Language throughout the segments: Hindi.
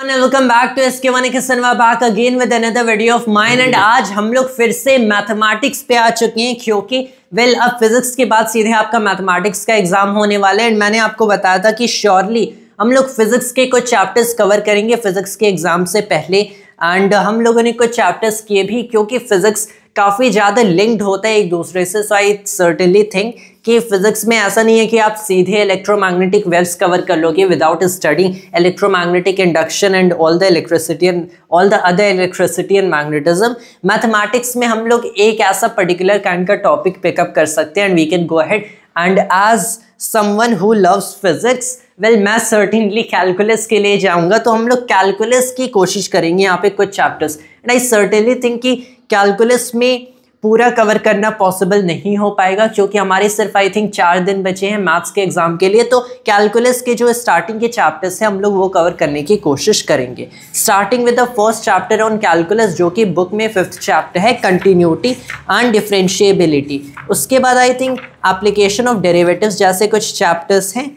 Welcome back to SK1 back again with another video of mine. And आज हम लोग फिर से मैथमेटिक्स पे आ चुके हैं क्योंकि अब फिजिक्स के बाद सीधे आपका मैथमेटिक्स का एग्जाम होने वाला है। एंड मैंने आपको बताया था कि श्योरली हम लोग फिजिक्स के कुछ चैप्टर्स कवर करेंगे फिजिक्स के एग्जाम से पहले। एंड हम लोगों ने कुछ चैप्टर्स किए भी क्योंकि फिजिक्स काफ़ी ज़्यादा लिंक्ड होता है एक दूसरे से। सो आई सर्टेनली थिंक कि फिजिक्स में ऐसा नहीं है कि आप सीधे इलेक्ट्रोमैग्नेटिक वेव्स कवर कर लोगे without studying electromagnetic induction and all the electricity and all the other electricity and magnetism. Mathematics में हम लोग एक ऐसा पर्टिकुलर काइंड का टॉपिक पिकअप कर सकते हैं and we can go ahead. And as someone who loves physics मैं सर्टेनली कैलकुलस के लिए जाऊंगा, तो हम लोग कैलकुलस की कोशिश करेंगे यहाँ पे कुछ chapters. And I certainly think कि कैलकुलस में पूरा कवर करना पॉसिबल नहीं हो पाएगा क्योंकि हमारे सिर्फ आई थिंक 4 दिन बचे हैं मैथ्स के एग्जाम के लिए। तो कैलकुलस के जो स्टार्टिंग के चैप्टर्स हैं हम लोग वो कवर करने की कोशिश करेंगे, starting with the first chapter on calculus जो कि बुक में 5th चैप्टर है, कंटिन्यूटी एंड डिफरेंशिएबिलिटी। उसके बाद I think application of derivatives जैसे कुछ चैप्टर्स हैं,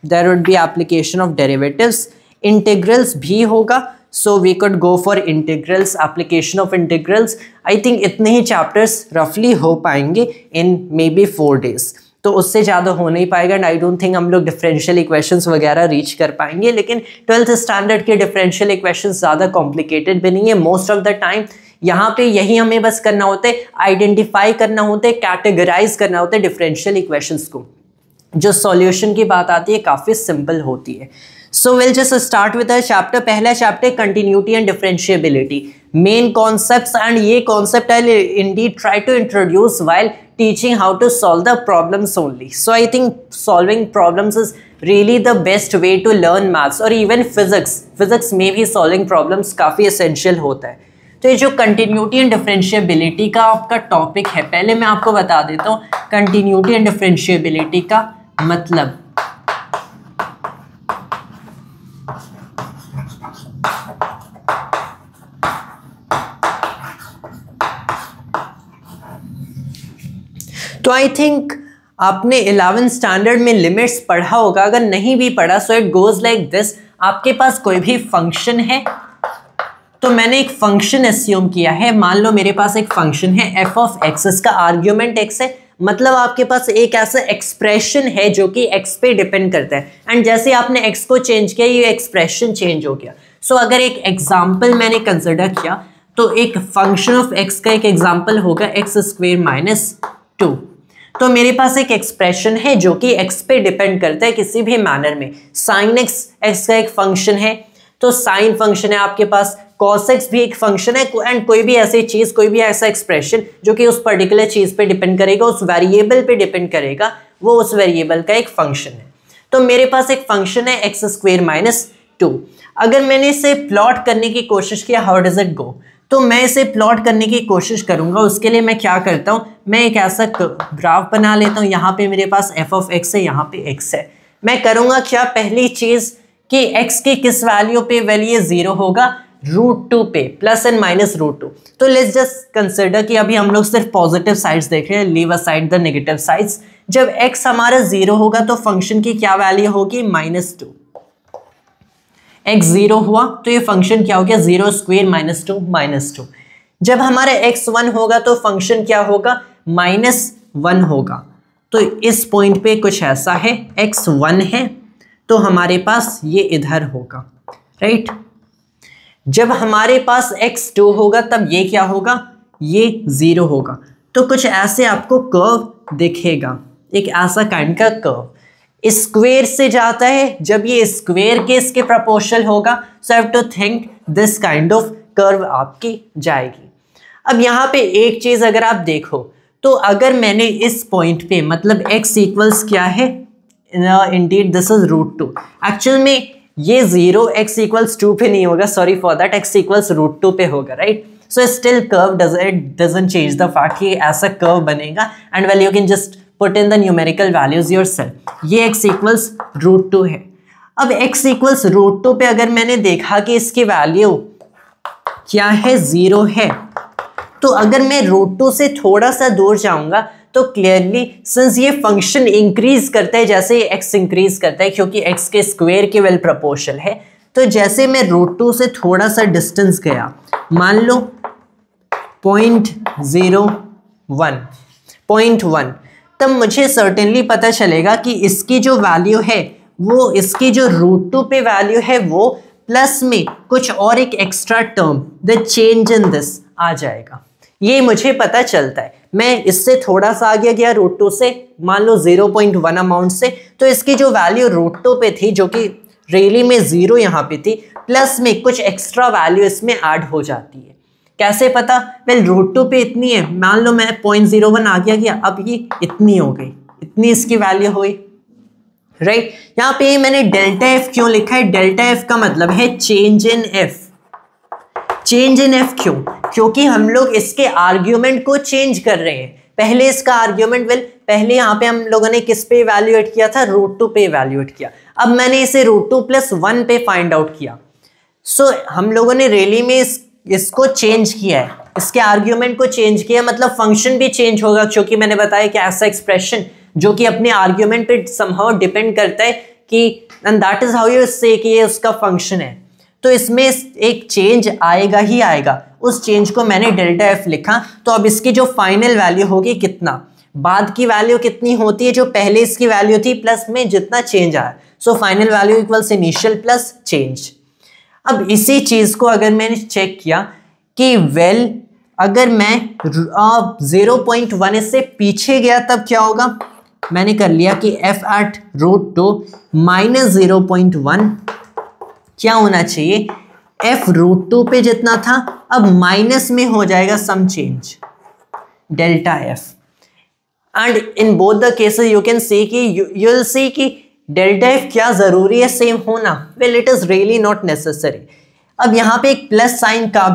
there would be application of derivatives, integrals भी होगा। So we could go for integrals, application of integrals. I think इतने ही chapters roughly हो पाएंगे in maybe 4 days. तो उससे ज़्यादा हो नहीं पाएगा एंड आई डोंट थिंक हम लोग डिफरेंशियल इक्वेशंस वगैरह रीच कर पाएंगे। लेकिन 12th स्टैंडर्ड के डिफरेंशियल इक्वेशंस ज़्यादा कॉम्प्लिकेटेड भी नहीं है मोस्ट ऑफ द टाइम। यहाँ पे यही हमें बस करना होता है, आइडेंटिफाई करना होता है, कैटेगराइज करना होता है डिफरेंशियल इक्वेशंस को। जो सॉल्यूशन की बात आती है काफ़ी सिंपल होती है। So we'll just start with a chapter. पहला chapter continuity and differentiability, main concepts. And ये concept I indeed try to introduce while teaching how to solve the problems only. So I think solving problems is really the best way to learn maths और इवन फिजिक्स में भी सॉल्विंग प्रॉब्लम्स काफ़ी एसेंशियल होता है। तो ये जो कंटिन्यूटी एंड डिफरेंशिएबिलिटी का आपका टॉपिक है, पहले मैं आपको बता देता हूँ कंटिन्यूटी एंड डिफरेंशिएबिलिटी का मतलब। तो आई थिंक आपने 11th स्टैंडर्ड में लिमिट्स पढ़ा होगा, अगर नहीं भी पढ़ा so it goes like this. आपके पास कोई भी फंक्शन है, तो मैंने एक फंक्शन एस्यूम किया है। मान लो मेरे पास एक फंक्शन है f ऑफ x, इसका आर्ग्यूमेंट x है, मतलब आपके पास एक ऐसा एक्सप्रेशन है जो कि x पे डिपेंड करता है। एंड जैसे आपने x को चेंज किया ये एक्सप्रेशन चेंज हो गया। सो अगर एक एग्जाम्पल मैंने कंसिडर किया तो एक फंक्शन ऑफ x का एक एग्जाम्पल होगा x² - 2। तो मेरे पास एक एक्सप्रेशन है जो कि x पे डिपेंड करता है किसी भी मैनर में। sin x का एक फंक्शन है, तो साइन फंक्शन है आपके पास, cos x भी एक फंक्शन है। एंड कोई भी ऐसी चीज़, कोई भी ऐसा एक्सप्रेशन जो कि उस पर्टिकुलर चीज़ पे डिपेंड करेगा, उस वेरिएबल पे डिपेंड करेगा, वो उस वेरिएबल का एक फंक्शन है। तो मेरे पास एक फंक्शन है x² - 2। अगर मैंने इसे प्लॉट करने की कोशिश किया, हाउ डज इट गो, तो मैं इसे प्लॉट करने की कोशिश करूंगा। उसके लिए मैं क्या करता हूँ, मैं एक ऐसा ग्राफ बना लेता हूँ। यहाँ पे मेरे पास f ऑफ x है, यहाँ पे x है। मैं करूँगा क्या, पहली चीज़ कि x की किस वैल्यू पे वैल्यू 0 होगा, √2 पे, प्लस एंड माइनस √2। तो लेट्स जस्ट कंसिडर कि अभी हम लोग सिर्फ पॉजिटिव साइड्स देख रहे हैं, leave aside the negative sides. जब x हमारा 0 होगा तो फंक्शन की क्या वैल्यू होगी, -2। x 0 हुआ तो ये फंक्शन क्या हो गया, 0² - 2 -2। जब हमारा x 1 होगा तो फंक्शन क्या होगा, -1 होगा। तो इस पॉइंट पे कुछ ऐसा है, x 1 है तो हमारे पास ये इधर होगा, राइट। जब हमारे पास x 2 होगा तब ये क्या होगा, ये 0 होगा। तो कुछ ऐसे आपको कर्व दिखेगा, एक ऐसा काइंड का कर्व स्क्वेयर से जाता है। जब ये स्क्वेयर के इसके प्रोपोर्शनल होगा, so have to think this kind of curve आपकी जाएगी। अब यहाँ पे एक चीज़ अगर आप देखो तो अगर मैंने इस पॉइंट पे, मतलब x इक्वल्स क्या है, इंडीड दिस इज √2। एक्चुअल में ये 0 x इक्वल्स 2 पे नहीं होगा, sorry for that, x equals √2 पे होगा, right. So still curve doesn't change the fact कि ऐसा कर्व बनेगा। And well you can just put in the numerical values yourself. ये x इक्वल्स √2 है। अब x इक्वल्स √2 पे अगर मैंने देखा कि इसकी वैल्यू क्या है, 0 है, तो अगर मैं √2 से थोड़ा सा दूर जाऊंगा तो क्लियरली सिंस ये फंक्शन इंक्रीज करता है जैसे x इंक्रीज करता है, क्योंकि x के स्क्वायर के वेल प्रोपोर्शनल है, तो जैसे मैं रूट 2 से थोड़ा सा डिस्टेंस गया, मान लो 0.1, तब मुझे सर्टेनली पता चलेगा कि इसकी जो वैल्यू है वो इसकी जो रूट 2 पे वैल्यू है वो प्लस में कुछ और एक extra term the change in this आ जाएगा। ये मुझे पता चलता है। मैं इससे थोड़ा सा आगे गया रूट 2 से, मान लो 0.1 अमाउंट से, तो इसकी जो वैल्यू रूट 2 पे थी जो कि रियली में 0 यहाँ पे थी, प्लस में कुछ एक्स्ट्रा वैल्यू इसमें ऐड हो जाती है। कैसे पता? वेल रूट 2 पे इतनी है, मान लो मैं 0.01 आगे गया, अब ये इतनी हो गई, इतनी इसकी वैल्यू हुई, राइट। यहाँ पे मैंने डेल्टा एफ क्यों लिखा है? डेल्टा एफ का मतलब है change in F. Change in F क्यों? क्योंकि हम लोग इसके आर्ग्यूमेंट को चेंज कर रहे हैं। पहले इसका आर्ग्यूमेंट, पहले यहाँ पे हम लोगों ने किस पे इवैल्यूएट किया था? रूट 2 पे इवैल्यूएट किया। अब मैंने इसे रूट 2 + 1 पे फाइंड आउट किया। सो हम लोगों ने रियली में इसको चेंज किया है, इसके आर्ग्यूमेंट को चेंज किया, मतलब फंक्शन भी चेंज होगा, क्योंकि मैंने बताया कि ऐसा एक्सप्रेशन जो कि अपने आर्ग्यूमेंट पे समहाउ डिपेंड करता है कि and that is how you से कि ये उसका फंक्शन है, तो इसमें एक चेंज आएगा ही आएगा। उस चेंज को मैंने डेल्टा एफ लिखा। तो अब इसकी जो फाइनल वैल्यू होगी, कितना बाद की वैल्यू कितनी होती है, जो पहले इसकी वैल्यू थी प्लस में जितना चेंज आया, so final value equals initial plus change. अब इसी चीज को अगर मैंने चेक किया कि वेल अगर मैं 0.1 से पीछे गया तब क्या होगा, मैंने कर लिया कि f at रूट 2 माइनस 0.1 क्या होना चाहिए, f रूट 2 पे जितना था अब माइनस में हो जाएगा some change delta f। And in both the cases you can see कि यू विल सी कि डेल्टा f क्या जरूरी है सेम होना? Well it is really not necessary. अब यहाँ पे एक प्लस साइन का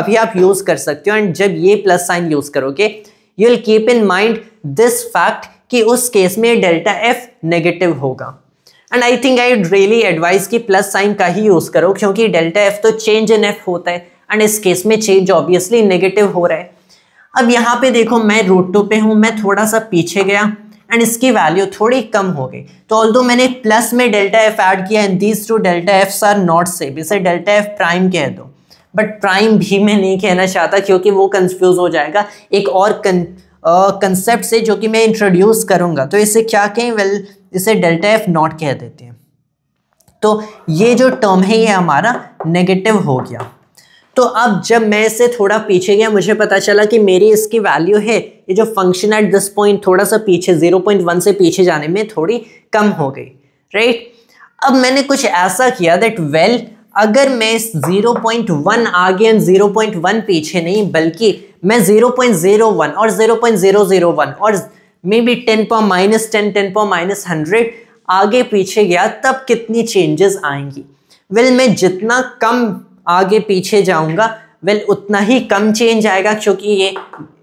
भी आप यूज कर सकते हो, एंड जब ये प्लस साइन यूज करोगे you will keep in mind this fact कि उस केस में डेल्टा एफ नेगेटिव होगा। And I think I really advise कि प्लस साइन का ही यूज करो, क्योंकि डेल्टा एफ तो चेंज इन एफ होता है एंड इस केस में चेंज ऑब्वियसली नेगेटिव हो रहा है। अब यहाँ पे देखो मैं रूट 2 पे हूँ, मैं थोड़ा सा पीछे गया एंड इसकी वैल्यू थोड़ी कम हो गई, तो ऑल्दो मैंने प्लस में डेल्टा एफ ऐड किया and these two delta Fs are not same, इसे डेल्टा एफ प्राइम कह दो, बट प्राइम भी मैं नहीं कहना चाहता क्योंकि वो कंफ्यूज हो जाएगा एक और कंसेप्ट से जो कि मैं इंट्रोड्यूस करूंगा। तो इसे क्या कहें? वेल इसे डेल्टा एफ नॉट कह देते हैं। तो ये जो टर्म है ये हमारा नेगेटिव हो गया। तो अब जब मैं इससे थोड़ा पीछे गया, मुझे पता चला कि मेरी इसकी वैल्यू है, ये जो फंक्शन एट दिस पॉइंट थोड़ा सा पीछे 0.1 से पीछे जाने में थोड़ी कम हो गई, राइट। अब मैंने कुछ ऐसा किया दैट वेल अगर मैं 0.1 आगे एंड 0.1 पीछे नहीं, बल्कि मैं 0.01 और 0.001 और मे बी 10⁻10 10⁻100 आगे पीछे गया, तब कितनी चेंजेस आएंगी? वेल मैं जितना कम आगे पीछे जाऊंगा वेल उतना ही कम चेंज आएगा, क्योंकि ये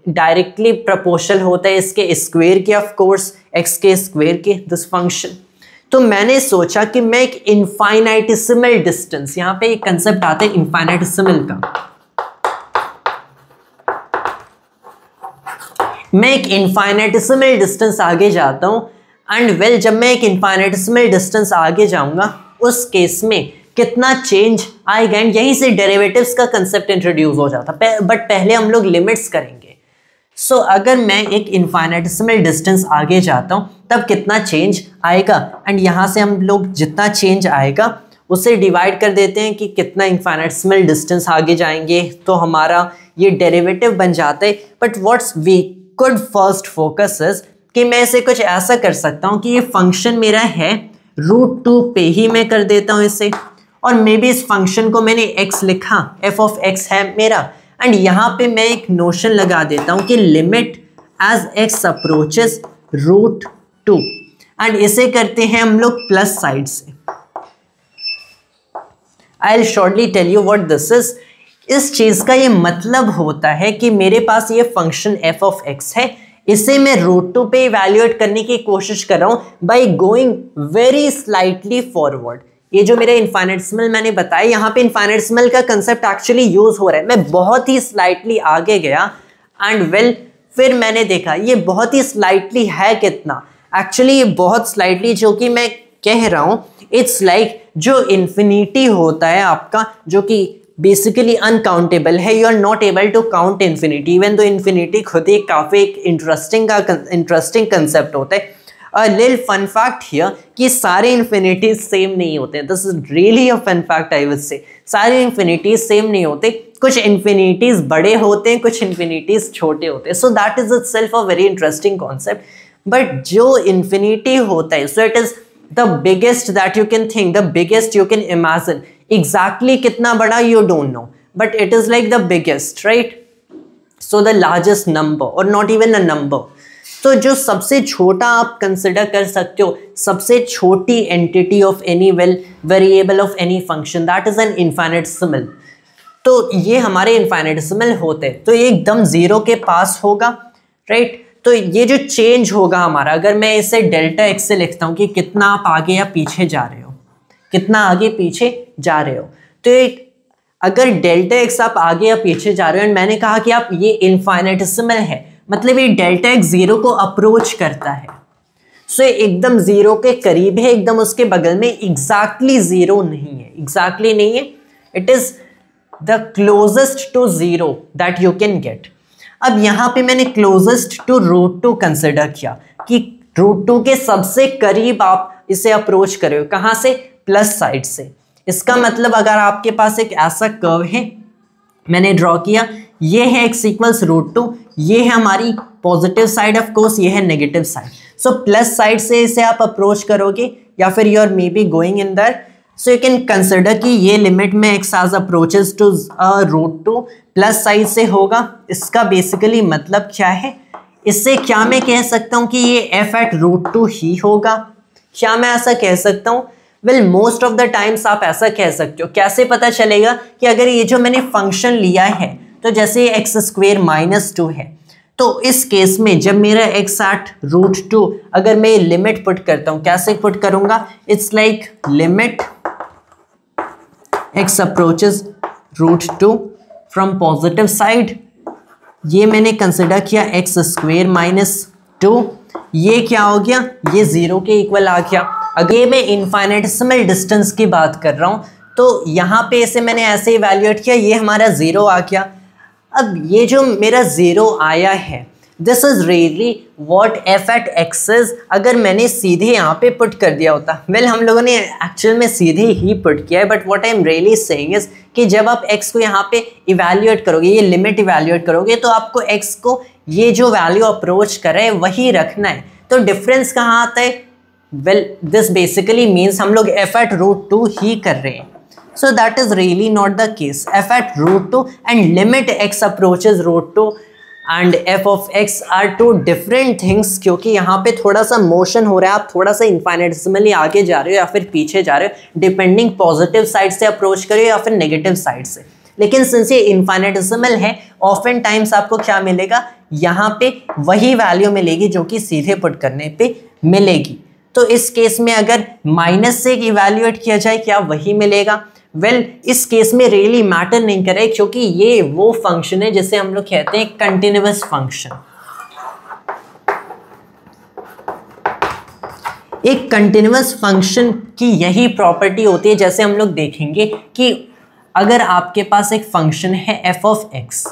डायरेक्टली प्रोपोर्शनल होता है इसके स्क्वायर के, ऑफ कोर्स x के स्क्वायर के, दिस फंक्शन। तो मैंने सोचा कि मैं एक इनफाइनाइटिसिमल डिस्टेंस, यहाँ पे एक कंसेप्ट आता है इनफाइनाइटिसिमल का, मैं एक इनफाइनाइटिसिमल डिस्टेंस आगे जाता हूँ एंड वेल जब मैं एक इनफाइनाइटिसिमल डिस्टेंस आगे जाऊंगा उस केस में कितना चेंज आएगा, एंड यहीं से डेरिवेटिव्स का कंसेप्ट इंट्रोड्यूस हो जाता, बट पहले हम लोग लिमिट्स करेंगे। सो अगर मैं एक इनफाइनाइटिसिमल डिस्टेंस आगे जाता हूँ तब कितना चेंज आएगा, एंड यहाँ से हम लोग जितना चेंज आएगा उसे डिवाइड कर देते हैं कि कितना इनफाइनाइटिसिमल डिस्टेंस आगे जाएंगे, तो हमारा ये डेरिवेटिव बन जाता है। But what's we could first focus is कि मैं इसे कुछ ऐसा कर सकता हूँ कि ये फंक्शन मेरा है रूट 2 पे ही मैं कर देता हूँ इसे, और मे बी इस फंक्शन को मैंने x लिखा, f ऑफ x है मेरा, एंड यहाँ पे मैं एक नोशन लगा देता हूँ कि limit as x approaches root 2, and इसे करते हैं हम लोग प्लस साइड से। I will shortly tell you what this is. इस चीज का ये मतलब होता है कि मेरे पास ये फंक्शन f ऑफ x है, इसे मैं रूट 2 पे इवैल्यूएट करने की कोशिश कर रहा हूं by going very slightly forward. ये जो मेरा इनफाइनाइटिसिमल मैंने बताया, यहाँ पे इनफाइनाइटिसिमल का कंसेप्ट एक्चुअली यूज हो रहा है। मैं बहुत ही स्लाइटली आगे गया एंड वेल फिर मैंने देखा ये बहुत ही स्लाइटली है कितना, एक्चुअली ये बहुत स्लाइटली जो कि मैं कह रहा हूँ इट्स लाइक जो इन्फिनिटी होता है आपका, जो कि बेसिकली अनकाउंटेबल है, you are not able to count infinity, even दो इन्फिनिटी खुद ही काफ़ी एक इंटरेस्टिंग कंसेप्ट होता है। A little fun fact here कि सारे इन्फिनिटीज सेम नहीं होते हैं। This is really a fun fact I would say. सारे इन्फिनिटीज सेम नहीं होते, कुछ इन्फिनिटीज बड़े होते हैं, कुछ इन्फिनिटीज छोटे होते हैं। So that is itself a very interesting concept. But जो इन्फिनिटी होता है, so it is the biggest that you can think, the biggest you can imagine. Exactly कितना बड़ा you don't know, but it is like the biggest, right? So the largest number और नॉट इवन अ नंबर। तो जो सबसे छोटा आप कंसिडर कर सकते हो, सबसे छोटी entity of any variable of any function, that is an infinitesimal. तो ये हमारे इनफाइनेटेसिमल होते हैं, तो ये एकदम जीरो के पास होगा, राइट? तो ये जो चेंज होगा हमारा, अगर मैं इसे डेल्टा एक्स से लिखता हूँ कि कितना आप आगे या पीछे जा रहे हो, कितना आगे पीछे जा रहे हो, तो अगर डेल्टा एक्स आप आगे या पीछे जा रहे हो, एंड मैंने कहा कि आप ये इनफाइनेटेसिमल है, मतलब ये डेल्टा एक्स जीरो को अप्रोच करता है। सो एकदम जीरो के करीब है, एकदम उसके बगल में, एग्जैक्टली जीरो नहीं है, एग्जैक्टली नहीं है, it is the closest to zero that you can get. अब यहाँ पे मैंने क्लोजेस्ट टू √2 कंसिडर किया कि √2 के सबसे करीब आप इसे अप्रोच कर रहे हो, कहाँ से? प्लस साइड से। इसका मतलब अगर आपके पास एक ऐसा कर्व है, मैंने ड्रॉ किया, ये है x इक्वल्स √2, ये है हमारी पॉजिटिव साइड, ऑफ कोर्स ये है negative side. So plus side से इसे आप अप्रोच करोगे, या फिर you are maybe going in there, so you can consider कि ये लिमिट में x as approaches to √2 plus side से होगा। इसका बेसिकली मतलब क्या है? इससे क्या मैं कह सकता हूँ कि ये f एट √2 ही होगा? क्या मैं ऐसा कह सकता हूँ? Well, most of the times आप ऐसा कह सकते हो। कैसे पता चलेगा? कि अगर ये जो मैंने फंक्शन लिया है, तो जैसे x² -2 है, तो इस केस में जब मेरा x एट √2, अगर मैं लिमिट पुट करता हूं, कैसे पुट करूंगा? It's like limit x approaches √2 from positive side, ये मैंने कंसिडर किया x² -2, ये क्या हो गया? ये 0 के इक्वल आ गया। अगर मैं इनफाइनेटेसिमल डिस्टेंस की बात कर रहा हूं, तो यहाँ पे इसे मैंने ऐसे इवैल्यूएट किया, ये हमारा 0 आ गया। अब ये जो मेरा 0 आया है, this is really what f at x is. अगर मैंने सीधे यहाँ पे पुट कर दिया होता, वेल हम लोगों ने एक्चुअल में सीधे ही पुट किया है, but what I am really saying is कि जब आप x को यहाँ पे इवैल्यूएट करोगे, ये लिमिट इवैल्यूएट करोगे, तो आपको x को ये जो वैल्यू अप्रोच कर रहा है वही रखना है। तो डिफरेंस कहाँ आता है? वेल, दिस बेसिकली मीन्स हम लोग f एट √2 ही कर रहे हैं। So that is really not the case. f at √2 and limit x approaches √2 and f of x are two different things, क्योंकि यहाँ पे थोड़ा सा मोशन हो रहा है, आप थोड़ा सा इनफाइनेटेसिमली आगे जा रहे हो या फिर पीछे जा रहे हो, डिपेंडिंग पॉजिटिव साइड से अप्रोच करिए या फिर नेगेटिव साइड से। लेकिन सिंस ये इनफाइनेटेसिमल है, ऑफन टाइम्स आपको क्या मिलेगा? यहाँ पे वही वैल्यू मिलेगी जो कि सीधे पुट करने पे मिलेगी। तो इस केस में अगर माइनस से इवैल्यूएट किया जाए, क्या वही मिलेगा? वेल, इस केस में रियली मैटर नहीं करे, क्योंकि ये वो फंक्शन है जिसे हम लोग कहते हैं कंटिन्यूअस फंक्शन। एक कंटिन्यूअस फंक्शन की यही प्रॉपर्टी होती है, जैसे हम लोग देखेंगे कि अगर आपके पास एक फंक्शन है f ऑफ x,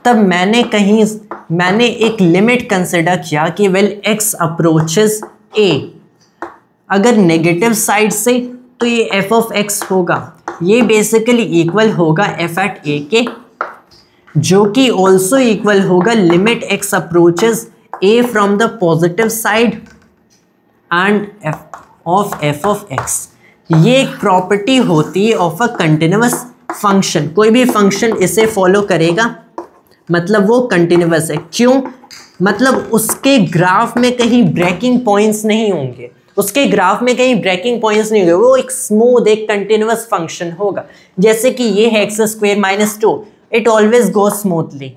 तब मैंने एक लिमिट कंसिडर किया कि वेल x अप्रोचेस a, अगर नेगेटिव साइड से तो ये f ऑफ x होगा, ये बेसिकली इक्वल होगा f एट a के, जो कि ऑल्सो इक्वल होगा limit x approaches a from the positive side and f of x। ये एक प्रॉपर्टी होती है ऑफ अ कंटिन्यूअस फंक्शन। कोई भी फंक्शन इसे फॉलो करेगा, मतलब वो कंटिन्यूअस है। क्यों? मतलब उसके ग्राफ में कहीं ब्रेकिंग पॉइंट्स नहीं होंगे, उसके ग्राफ में कहीं ब्रेकिंग पॉइंट्स नहीं होंगे, वो एक स्मूथ, एक कंटिन्यूअस फंक्शन होगा। जैसे कि ये है x² -2, it always go smoothly,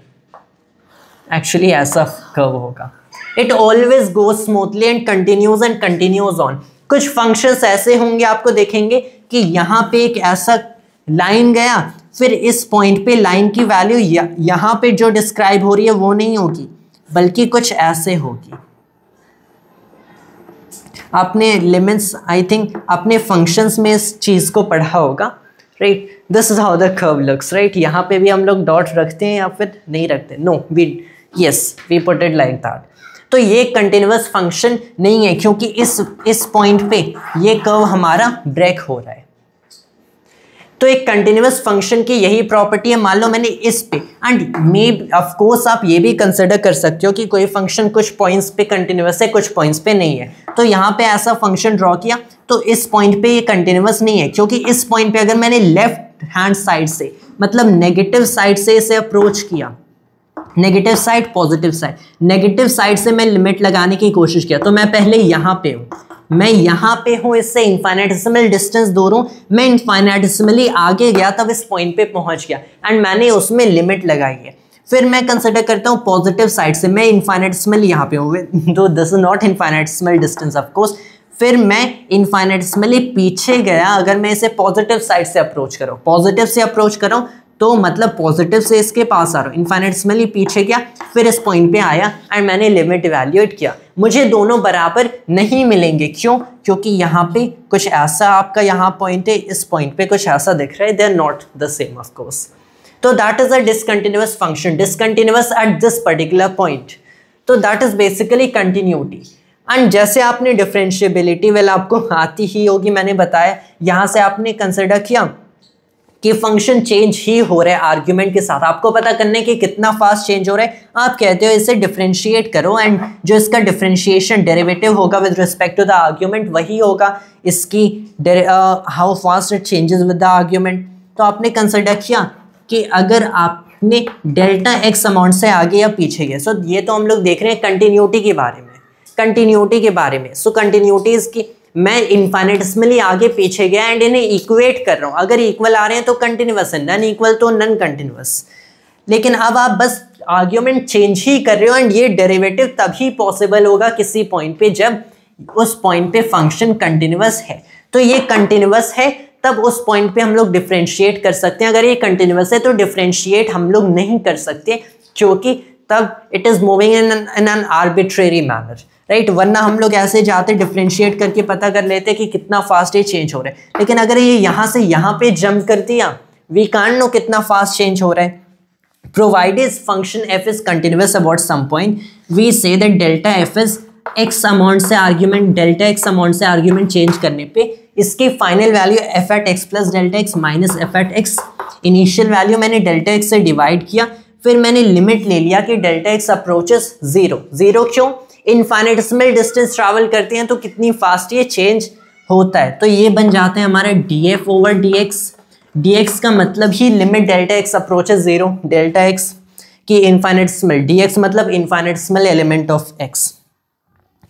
actually ऐसा कर्व होगा, it always go smoothly and continues on. कुछ फंक्शंस ऐसे होंगे, आपको देखेंगे कि यहाँ पे एक ऐसा लाइन गया, फिर इस पॉइंट पे लाइन की वैल्यू यहाँ पे जो डिस्क्राइब हो रही है वो नहीं होगी, बल्कि कुछ ऐसे होगी। आपने लिमिट्स आई थिंक अपने फंक्शंस में इस चीज़ को पढ़ा होगा, right. This is how the curve looks, right. यहाँ पे भी हम लोग डॉट रखते हैं या फिर नहीं रखते, no we put it like that. तो ये कंटिन्यूअस फंक्शन नहीं है क्योंकि इस पॉइंट पे ये कर्व हमारा ब्रेक हो रहा है। तो एक कंटिन्यूअस फंक्शन की यही प्रॉपर्टी है। मान लो मैंने इस पे, एंड मे ऑफ कोर्स आप ये भी कंसिडर कर सकते हो कि कोई फंक्शन कुछ पॉइंट्स पे कंटिन्यूअस है, कुछ पॉइंट्स पे नहीं है। तो यहाँ पे ऐसा फंक्शन ड्रॉ किया तो इस पॉइंट पे ये कंटिन्यूअस नहीं है क्योंकि इस पॉइंट पे अगर मैंने लेफ्ट हैंड साइड से मतलब नेगेटिव साइड से इसे अप्रोच किया, negative side positive side, negative side से मैं लिमिट लगाने की कोशिश किया, तो मैं पहले यहाँ पे हूँ, मैं यहाँ पे हूँ, इससे इनफाइनेटिसिमल डिस्टेंस दूर हूँ, मैं इनफाइनेटिसिमली आगे गया तब इस पॉइंट पे पहुँच गया एंड मैंने उसमें लिमिट लगाई है। फिर मैं कंसिडर करता हूँ पॉजिटिव साइड से, मैं इनफाइनेटिसिमल यहाँ पे हूँ, तो this is not infinitesimal distance of course. फिर मैं इनफाइनेटिसिमली पीछे गया, अगर मैं इसे पॉजिटिव साइड से अप्रोच कर रहा हूँ, पॉजिटिव से अप्रोच कर रहा हूँ तो मतलब पॉजिटिव से इसके पास आ रहा हूँ, इनफाइनेटिसिमली पीछे गया, फिर इस पॉइंट पे आया एंड मैंने लिमिट इवैल्यूएट किया। मुझे दोनों बराबर नहीं मिलेंगे, क्यों? क्योंकि यहाँ पे कुछ ऐसा आपका यहाँ पॉइंट है, इस पॉइंट पे कुछ ऐसा दिख रहा है, they are not the same of course. तो that is a discontinuous function, discontinuous at this particular point. तो that is basically continuity. And जैसे आपने डिफरेंशिएबिलिटी वेल आपको आती ही होगी, मैंने बताया यहाँ से आपने कंसिडर किया कि फंक्शन चेंज ही हो रहा है आर्ग्यूमेंट के साथ, आपको पता करने कि कितना फास्ट चेंज हो रहा है। आप कहते हो इसे डिफरेंशिएट करो एंड जो इसका डिफरेंशिएशन डेरिवेटिव होगा with respect to the argument वही होगा इसकी how fast it changes with the argument. तो आपने कंसिडर किया कि अगर आपने डेल्टा एक्स अमाउंट से आगे या पीछे गए, सो ये तो हम लोग देख रहे हैं कंटिन्यूटी के बारे में, कंटिन्यूटी के बारे में। सो कंटिन्यूटीज की मैं इनफाइनेटिसिमली आगे पीछे गया एंड इन्हें इक्वेट कर रहा हूँ, अगर इक्वल आ रहे हैं तो कंटिन्यूअस है, नन इक्वल तो नन कंटिन्यूअस। लेकिन अब आप बस आर्ग्यूमेंट चेंज ही कर रहे हो एंड ये डेरिवेटिव तभी पॉसिबल होगा किसी पॉइंट पे जब उस पॉइंट पे फंक्शन कंटिन्यूअस है। तो ये कंटिन्यूअस है तब उस पॉइंट पे हम लोग डिफरेंशिएट कर सकते हैं, अगर ये कंटिन्यूअस है तो डिफरेंशिएट हम लोग नहीं कर सकते क्योंकि तब it is moving in an arbitrary manner, right. वरना हम लोग ऐसे जाते डिफरेंशिएट करके पता कर लेते कि कितना फास्ट ये चेंज हो रहा है। लेकिन अगर ये यहाँ से यहाँ पे जंप कर दिया, वी कांट नो कितना फास्ट चेंज हो रहा है। Provided function f is continuous about some point, we say that delta f is x amount से आर्ग्यूमेंट, डेल्टा एक्स अमाउंट से आर्ग्यूमेंट चेंज करने पे इसकी final value f at x plus delta x minus f at x, initial value मैंने डेल्टा एक्स से डिवाइड किया, फिर मैंने लिमिट ले लिया कि delta x approaches zero. Zero क्यों? इनफाइनेटिसिमल डिस्टेंस ट्रैवल करते हैं तो कितनी फास्ट ये चेंज होता है। तो ये बन जाता है हमारा D F over D X. D X का मतलब ही limit delta x approaches zero, delta X की इनफाइनेटिसिमल, डी एक्स मतलब इनफाइनेटिसिमल एलिमेंट ऑफ एक्स।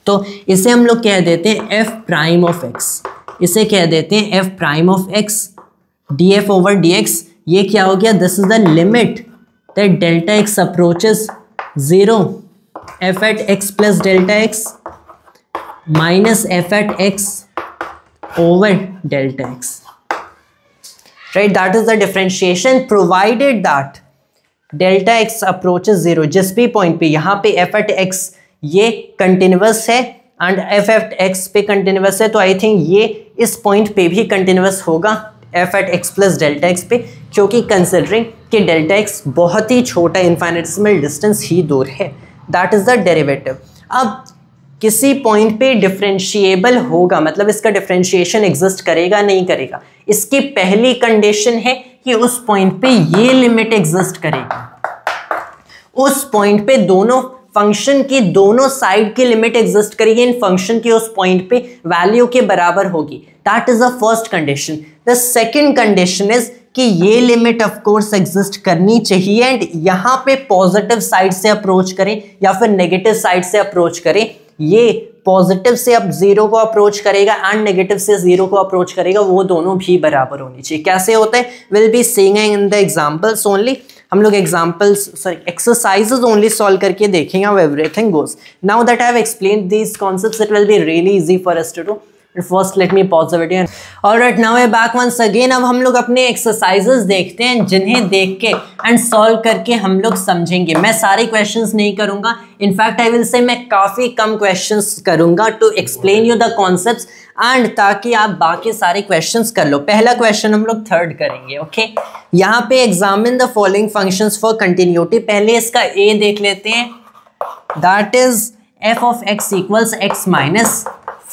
तो इसे हम लोग कह देते हैं एफ प्राइम ऑफ एक्स, इसे कह देते हैं f prime of x d F over D x. ये क्या हो गया? This is the limit that delta x approaches zero, f at x plus delta x minus f at x over delta x, right. That is the differentiation provided that delta x approaches zero. जिस भी पॉइंट पे यहाँ पे एफ एट एक्स ये कंटिन्यूअस है एंड एफ एट एक्स पे कंटिन्यूअस है, तो आई थिंक ये इस पॉइंट पे भी कंटिन्यूअस होगा f at x plus delta x पे, क्योंकि कंसिडरिंग कि डेल्टा एक्स बहुत ही छोटा इनफाइनेटिसिमल डिस्टेंस ही दूर है। That is the derivative. अब किसी पॉइंट पे डिफरेंशिएबल होगा, मतलब इसका डिफरेंशिएशन एग्जिस्ट करेगा नहीं करेगा, इसकी पहली कंडीशन है कि उस पॉइंट पे ये लिमिट एग्जिस्ट करेगी, उस पॉइंट पे दोनों फंक्शन की दोनों साइड की लिमिट एग्जिस्ट करेगी, इन फंक्शन की उस पॉइंट पे वैल्यू के बराबर होगी। That is the first condition. The second condition is कि ये लिमिट ऑफ कोर्स एग्जिस्ट करनी चाहिए एंड यहाँ पे पॉजिटिव साइड से अप्रोच करें या फिर नेगेटिव साइड से अप्रोच करें। ये पॉजिटिव से अब जीरो को अप्रोच करेगा एंड नेगेटिव से जीरो को अप्रोच करेगा, वो दोनों भी बराबर होनी चाहिए। कैसे होता है? Will be seeing in the examples only. हम लोग examples sorry exercises only solve करके देखेंगे how everything goes. Now that I have explained these concepts, it will be really easy for us to do. First let me pause the video. Alright, now we're back once again. अब हम लोग अपने एक्सरसाइजेस देखते हैं जिन्हें देख के एंड सॉल्व करके हम लोग समझेंगे. मैं सारे क्वेश्चंस नहीं करूंगा. इनफैक्ट आई विल से मैं काफ़ी कम क्वेश्चंस करूंगा to explain you the concepts and ताकि आप बाकी सारे क्वेश्चंस कर लो. पहला क्वेश्चन हम लोग थर्ड करेंगे. ओके, यहाँ पे examine the following functions for continuity. पहले इसका ए देख लेते हैं. That is F of x equals x minus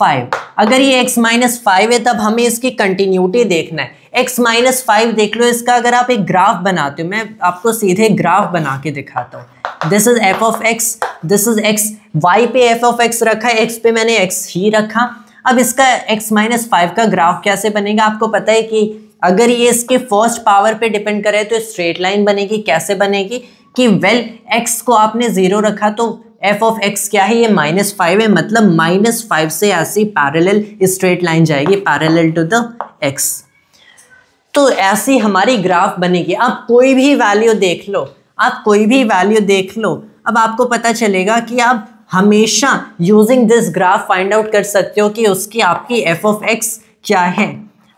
5. अगर ये x माइनस 5 है तब हमें इसकी कंटिन्यूटी देखना है. x माइनस 5 देख लो. इसका अगर आप एक ग्राफ बनाते हो, मैं आपको सीधे ग्राफ बना के दिखाता हूँ. This is f of x, this is x. y पे f ऑफ x रखा है, x पे मैंने x ही रखा. अब इसका x माइनस 5 का ग्राफ कैसे बनेगा? आपको पता है कि अगर ये इसके फर्स्ट पावर पे डिपेंड करे तो स्ट्रेट लाइन बनेगी. कैसे बनेगी कि x को आपने 0 रखा तो f ऑफ x क्या है? ये -5 है, मतलब -5 से ऐसी पैरेलल स्ट्रेट लाइन जाएगी पैरेलल टू द x. तो ऐसी हमारी ग्राफ बनेगी. आप कोई भी वैल्यू देख लो, आप कोई भी वैल्यू देख लो, अब आपको पता चलेगा कि आप हमेशा using this graph find out कर सकते हो कि उसकी आपकी f ऑफ x क्या है.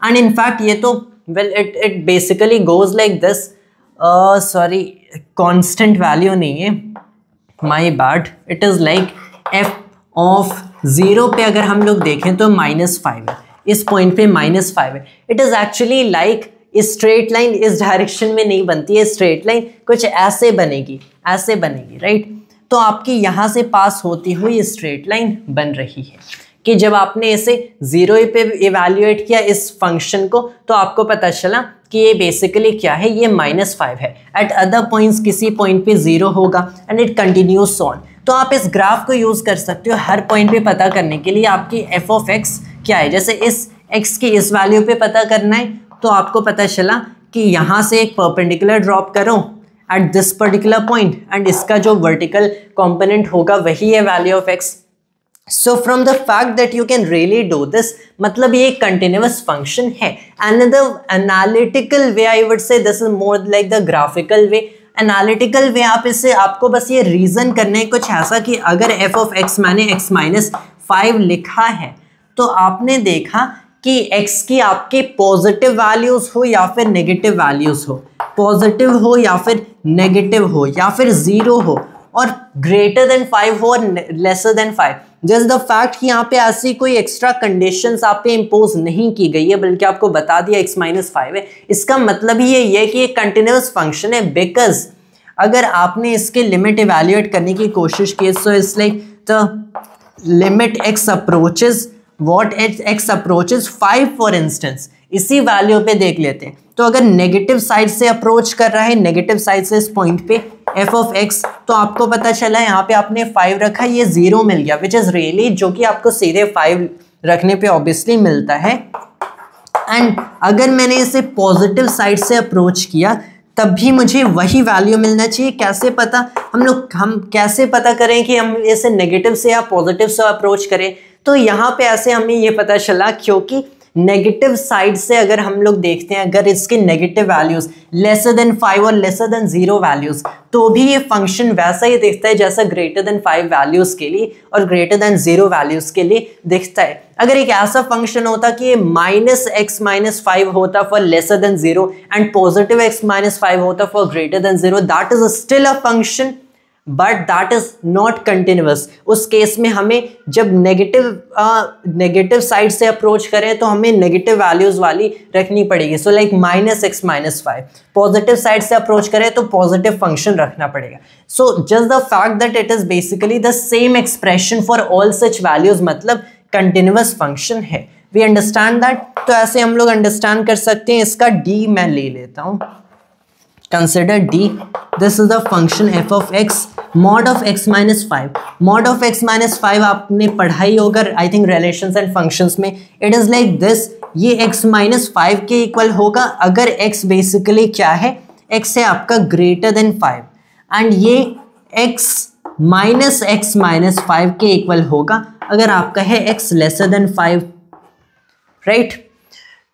एंड इनफैक्ट ये तो well it basically goes like this. Sorry, constant value नहीं है, my bad. It is like f of 0 पे अगर हम लोग देखें तो -5 है. इस पॉइंट पे -5 है. It is actually like straight line इस डायरेक्शन में नहीं बनती है. स्ट्रेट लाइन कुछ ऐसे बनेगी, ऐसे बनेगी, राइट. तो आपकी यहाँ से पास होती हुई स्ट्रेट लाइन बन रही है कि जब आपने इसे 0 पे इवैल्यूएट किया इस फंक्शन को तो आपको पता चला कि ये बेसिकली क्या है, ये -5 है. एट अदर पॉइंट्स किसी पॉइंट पे 0 होगा एंड इट कंटिन्यूस ऑन. तो आप इस ग्राफ को यूज़ कर सकते हो हर पॉइंट पे पता करने के लिए आपकी f ऑफ x क्या है. जैसे इस x की इस वैल्यू पे पता करना है तो आपको पता चला कि यहाँ से एक परपेंडिकुलर ड्रॉप करो eight this particular point and इसका जो वर्टिकल कॉम्पोनेंट होगा वही है value of x. So from the fact that you can really do this, मतलब ये एक continuous function है. Another analytical way I would say this is more like the graphical way. Analytical way आप इससे आपको बस ये reason करने कुछ ऐसा कि अगर f of x मैंने x माइनस 5 लिखा है तो आपने देखा कि x की आपके पॉजिटिव वैल्यूज हो या फिर नेगेटिव वैल्यूज हो, पॉजिटिव हो या फिर नेगेटिव हो या फिर 0 हो और ग्रेटर देन 5 हो और lesser than 5. Just the fact कि यहाँ पे ऐसी कोई एक्स्ट्रा कंडीशंस आप पे इम्पोज नहीं की गई है बल्कि आपको बता दिया x माइनस 5 है. इसका मतलब ही ये है कि ये कंटिन्यूस फंक्शन है. बिकॉज अगर आपने इसके लिमिट इवैल्यूएट करने की कोशिश की सो it's like the limit x approaches what x approaches 5 for instance. इसी वैल्यू पे देख लेते हैं तो अगर नेगेटिव साइड से अप्रोच कर रहा है, नेगेटिव साइड से इस पॉइंट पे f ऑफ x, तो आपको पता चला यहाँ पे आपने 5 रखा, ये 0 मिल गया विच इज़ रियली, जो कि आपको सीधे 5 रखने पे ऑब्वियसली मिलता है. एंड अगर मैंने इसे पॉजिटिव साइड से अप्रोच किया तब भी मुझे वही वैल्यू मिलना चाहिए. कैसे पता? हम कैसे पता करें कि हम इसे नेगेटिव से या पॉजिटिव से अप्रोच करें? तो यहाँ पे ऐसे हमें ये पता चला क्योंकि नेगेटिव साइड से अगर हम लोग देखते हैं अगर इसके नेगेटिव वैल्यूज लेसर देन 5 और लेसर देन 0 वैल्यूज तो भी ये फंक्शन वैसा ही दिखता है जैसा ग्रेटर देन 5 वैल्यूज के लिए और ग्रेटर देन 0 वैल्यूज के लिए दिखता है. अगर एक ऐसा फंक्शन होता कि ये -x माइनस 5 होता for lesser than 0 and positive x minus 5 होता for greater than 0, that is still a function but that is not continuous. उस केस में हमें जब नेगेटिव साइड से अप्रोच करें तो हमें नेगेटिव वैल्यूज वाली रखनी पड़ेगी. So like -x minus 5. Positive side से अप्रोच करें तो पॉजिटिव फंक्शन रखना पड़ेगा. So just the fact that it is basically the same expression for all such values, मतलब कंटिन्यूअस फंक्शन है. We understand that. तो ऐसे हम लोग अंडरस्टैंड कर सकते हैं. इसका d मैं ले लेता हूँ. Consider d. This is the function f of x mod of x minus 5. Mod of x minus 5 आपने पढ़ाई होगा I think relations and functions में. It is like this. ये x minus 5 के इक्वल होगा अगर x बेसिकली क्या है, x है आपका ग्रेटर देन 5 एंड ये x minus 5 के इक्वल होगा अगर आपका है x लेसर देन 5, राइट.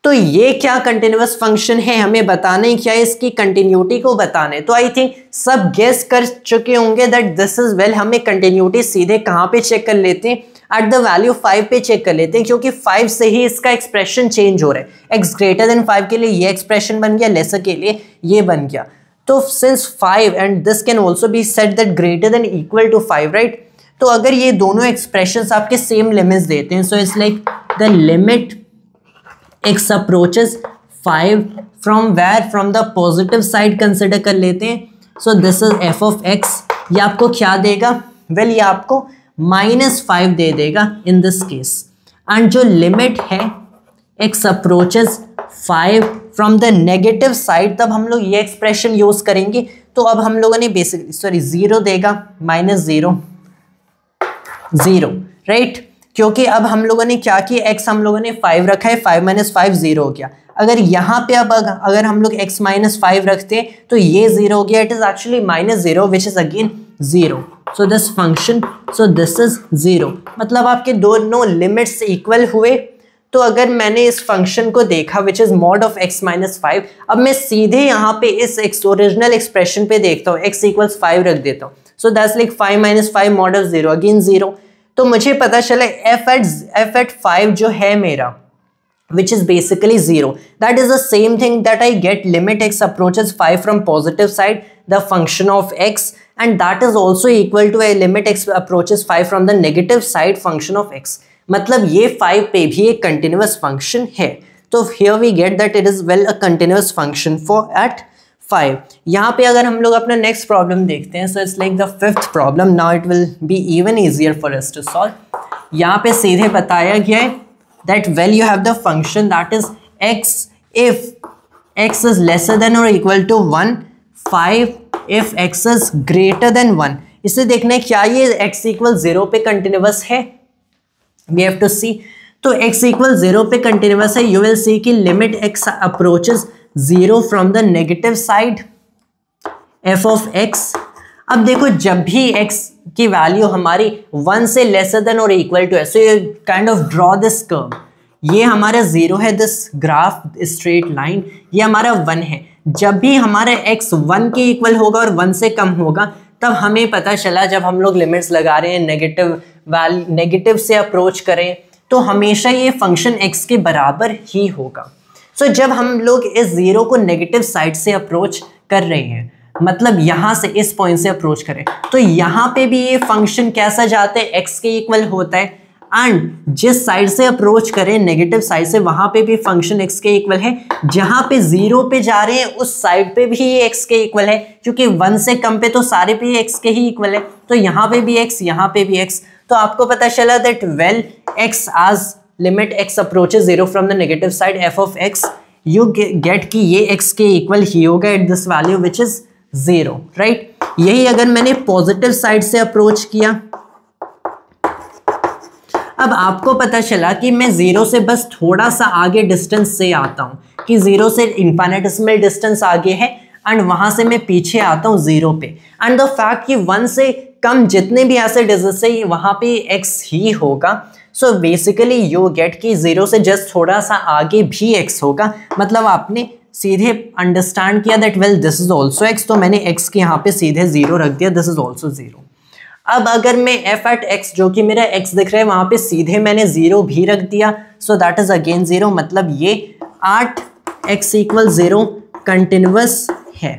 तो ये क्या कंटिन्यूअस फंक्शन है, हमें बताने क्या है, इसकी कंटिन्यूटी को बताने. तो आई थिंक सब गेस कर चुके होंगे दैट दिस इज वेल. हमें कंटिन्यूटी सीधे कहाँ पे चेक कर लेते हैं एट द वैल्यू 5 पे चेक कर लेते हैं, क्योंकि 5 से ही इसका एक्सप्रेशन चेंज हो रहा है। x ग्रेटर देन 5 के लिए ये एक्सप्रेशन बन गया, लेसर के लिए ये बन गया। तो since 5 and this can also be said that greater than equal to 5, right. तो अगर ये दोनों एक्सप्रेशंस आपके सेम लिमिट्स देते हैं, so it's like the limit x approaches 5 from where, from the positive side consider कर लेते हैं। So this is f of x, ये आपको क्या देगा? वेल ये आपको -5 दे देगा इन दिस केस। एंड जो लिमिट है x approaches 5 from the negative side, तब हम लोग ये एक्सप्रेशन यूज करेंगे। तो अब हम लोगों ने बेसिकली 0 देगा, -0 0, राइट। क्योंकि अब हम लोगों ने क्या किया, x हम लोगों ने 5 रखा है, 5 - 5 0 हो गया। अगर यहाँ पे अब अगर हम लोग x - 5 रखते हैं तो ये 0 हो गया, it is actually -0 which is again 0। So this function, so this is 0, मतलब आपके दोनों लिमिट्स इक्वल हुए। तो अगर मैंने इस फंक्शन को देखा which is mod of x - 5, अब मैं सीधे यहाँ पे इस ओरिजिनल एक्सप्रेशन पे देखता हूँ, x = 5 रख देता हूँ। So that's like 5 - 5 mod of 0 again 0। तो मुझे पता चला f at 5 जो है मेरा, which is basically 0, that is the same thing that I get limit x approaches 5 from positive side, the function of x, and that is also equal to a limit x approaches 5 from the negative side function of x। मतलब ये 5 पे भी एक continuous function है। तो here we get that it is well a continuous function for at 5। यहाँ पे अगर हम लोग अपना नेक्स्ट प्रॉब्लम देखते हैं, so it's like the 5th problem. Now it will be even easier for us to solve. यहाँ पे सीधे बताया गया है that well you have the function that is x if x is lesser than और equal to 1, 5 if x is greater than 1। इसे देखना है क्या ये x = 0 पे कंटिन्यूअस है, वी हैव टू सी। तो x = 0 पे कंटिन्यूअस है, यू विल सी कि limit x approaches 0 from the negative side f of x। अब देखो जब भी x की वैल्यू हमारी 1 से लेसर देन और इक्वल टू है, so you kind of draw this curve. ये हमारा 0 है, दिस ग्राफ स्ट्रेट लाइन, ये हमारा 1 है। जब भी हमारा x 1 के इक्वल होगा और 1 से कम होगा, तब हमें पता चला जब हम लोग लिमिट्स लगा रहे हैं नेगेटिव से अप्रोच करें, तो हमेशा ये फंक्शन x के बराबर ही होगा। सो जब हम लोग इस 0 को नेगेटिव साइड से अप्रोच कर रहे हैं, मतलब यहाँ से इस पॉइंट से अप्रोच करें, तो यहाँ पे भी ये फंक्शन कैसा जाता है, x के इक्वल होता है। एंड जिस साइड से अप्रोच करें नेगेटिव साइड से, वहाँ पे भी फंक्शन x के इक्वल है। जहाँ पे 0 पे जा रहे हैं उस साइड पे भी ये x के इक्वल है, क्योंकि 1 से कम पे तो सारे पे x के ही इक्वल है। तो यहाँ पे भी x, यहाँ पे भी x। तो आपको पता चला that well x as limit x approaches 0 from the negative side f of x, you get कि ये x के इक्वल ही होगा at this value which is 0, right। यही अगर मैंने पॉजिटिव साइड से अप्रोच किया, अब आपको पता चला कि मैं 0 से बस थोड़ा सा आगे डिस्टेंस से आता हूँ, कि 0 से इन्फिनिटेसिमल डिस्टेंस आगे है एंड वहाँ से मैं पीछे आता हूँ 0 पे। एंड द फैक्ट कि 1 से कम जितने भी ऐसे डिस्टेंस है वहाँ पे x ही होगा। सो बेसिकली यू गेट कि 0 से जस्ट थोड़ा सा आगे भी x होगा। मतलब आपने सीधे अंडरस्टैंड किया that well this is also x, तो मैंने x के यहाँ पे सीधे 0 रख दिया, दिस इज ऑल्सो 0। अब अगर मैं f at x जो कि मेरा x दिख रहा है वहाँ पे सीधे मैंने 0 भी रख दिया, सो दैट इज अगेन 0। मतलब ये at x = 0 कंटिन्यूअस है।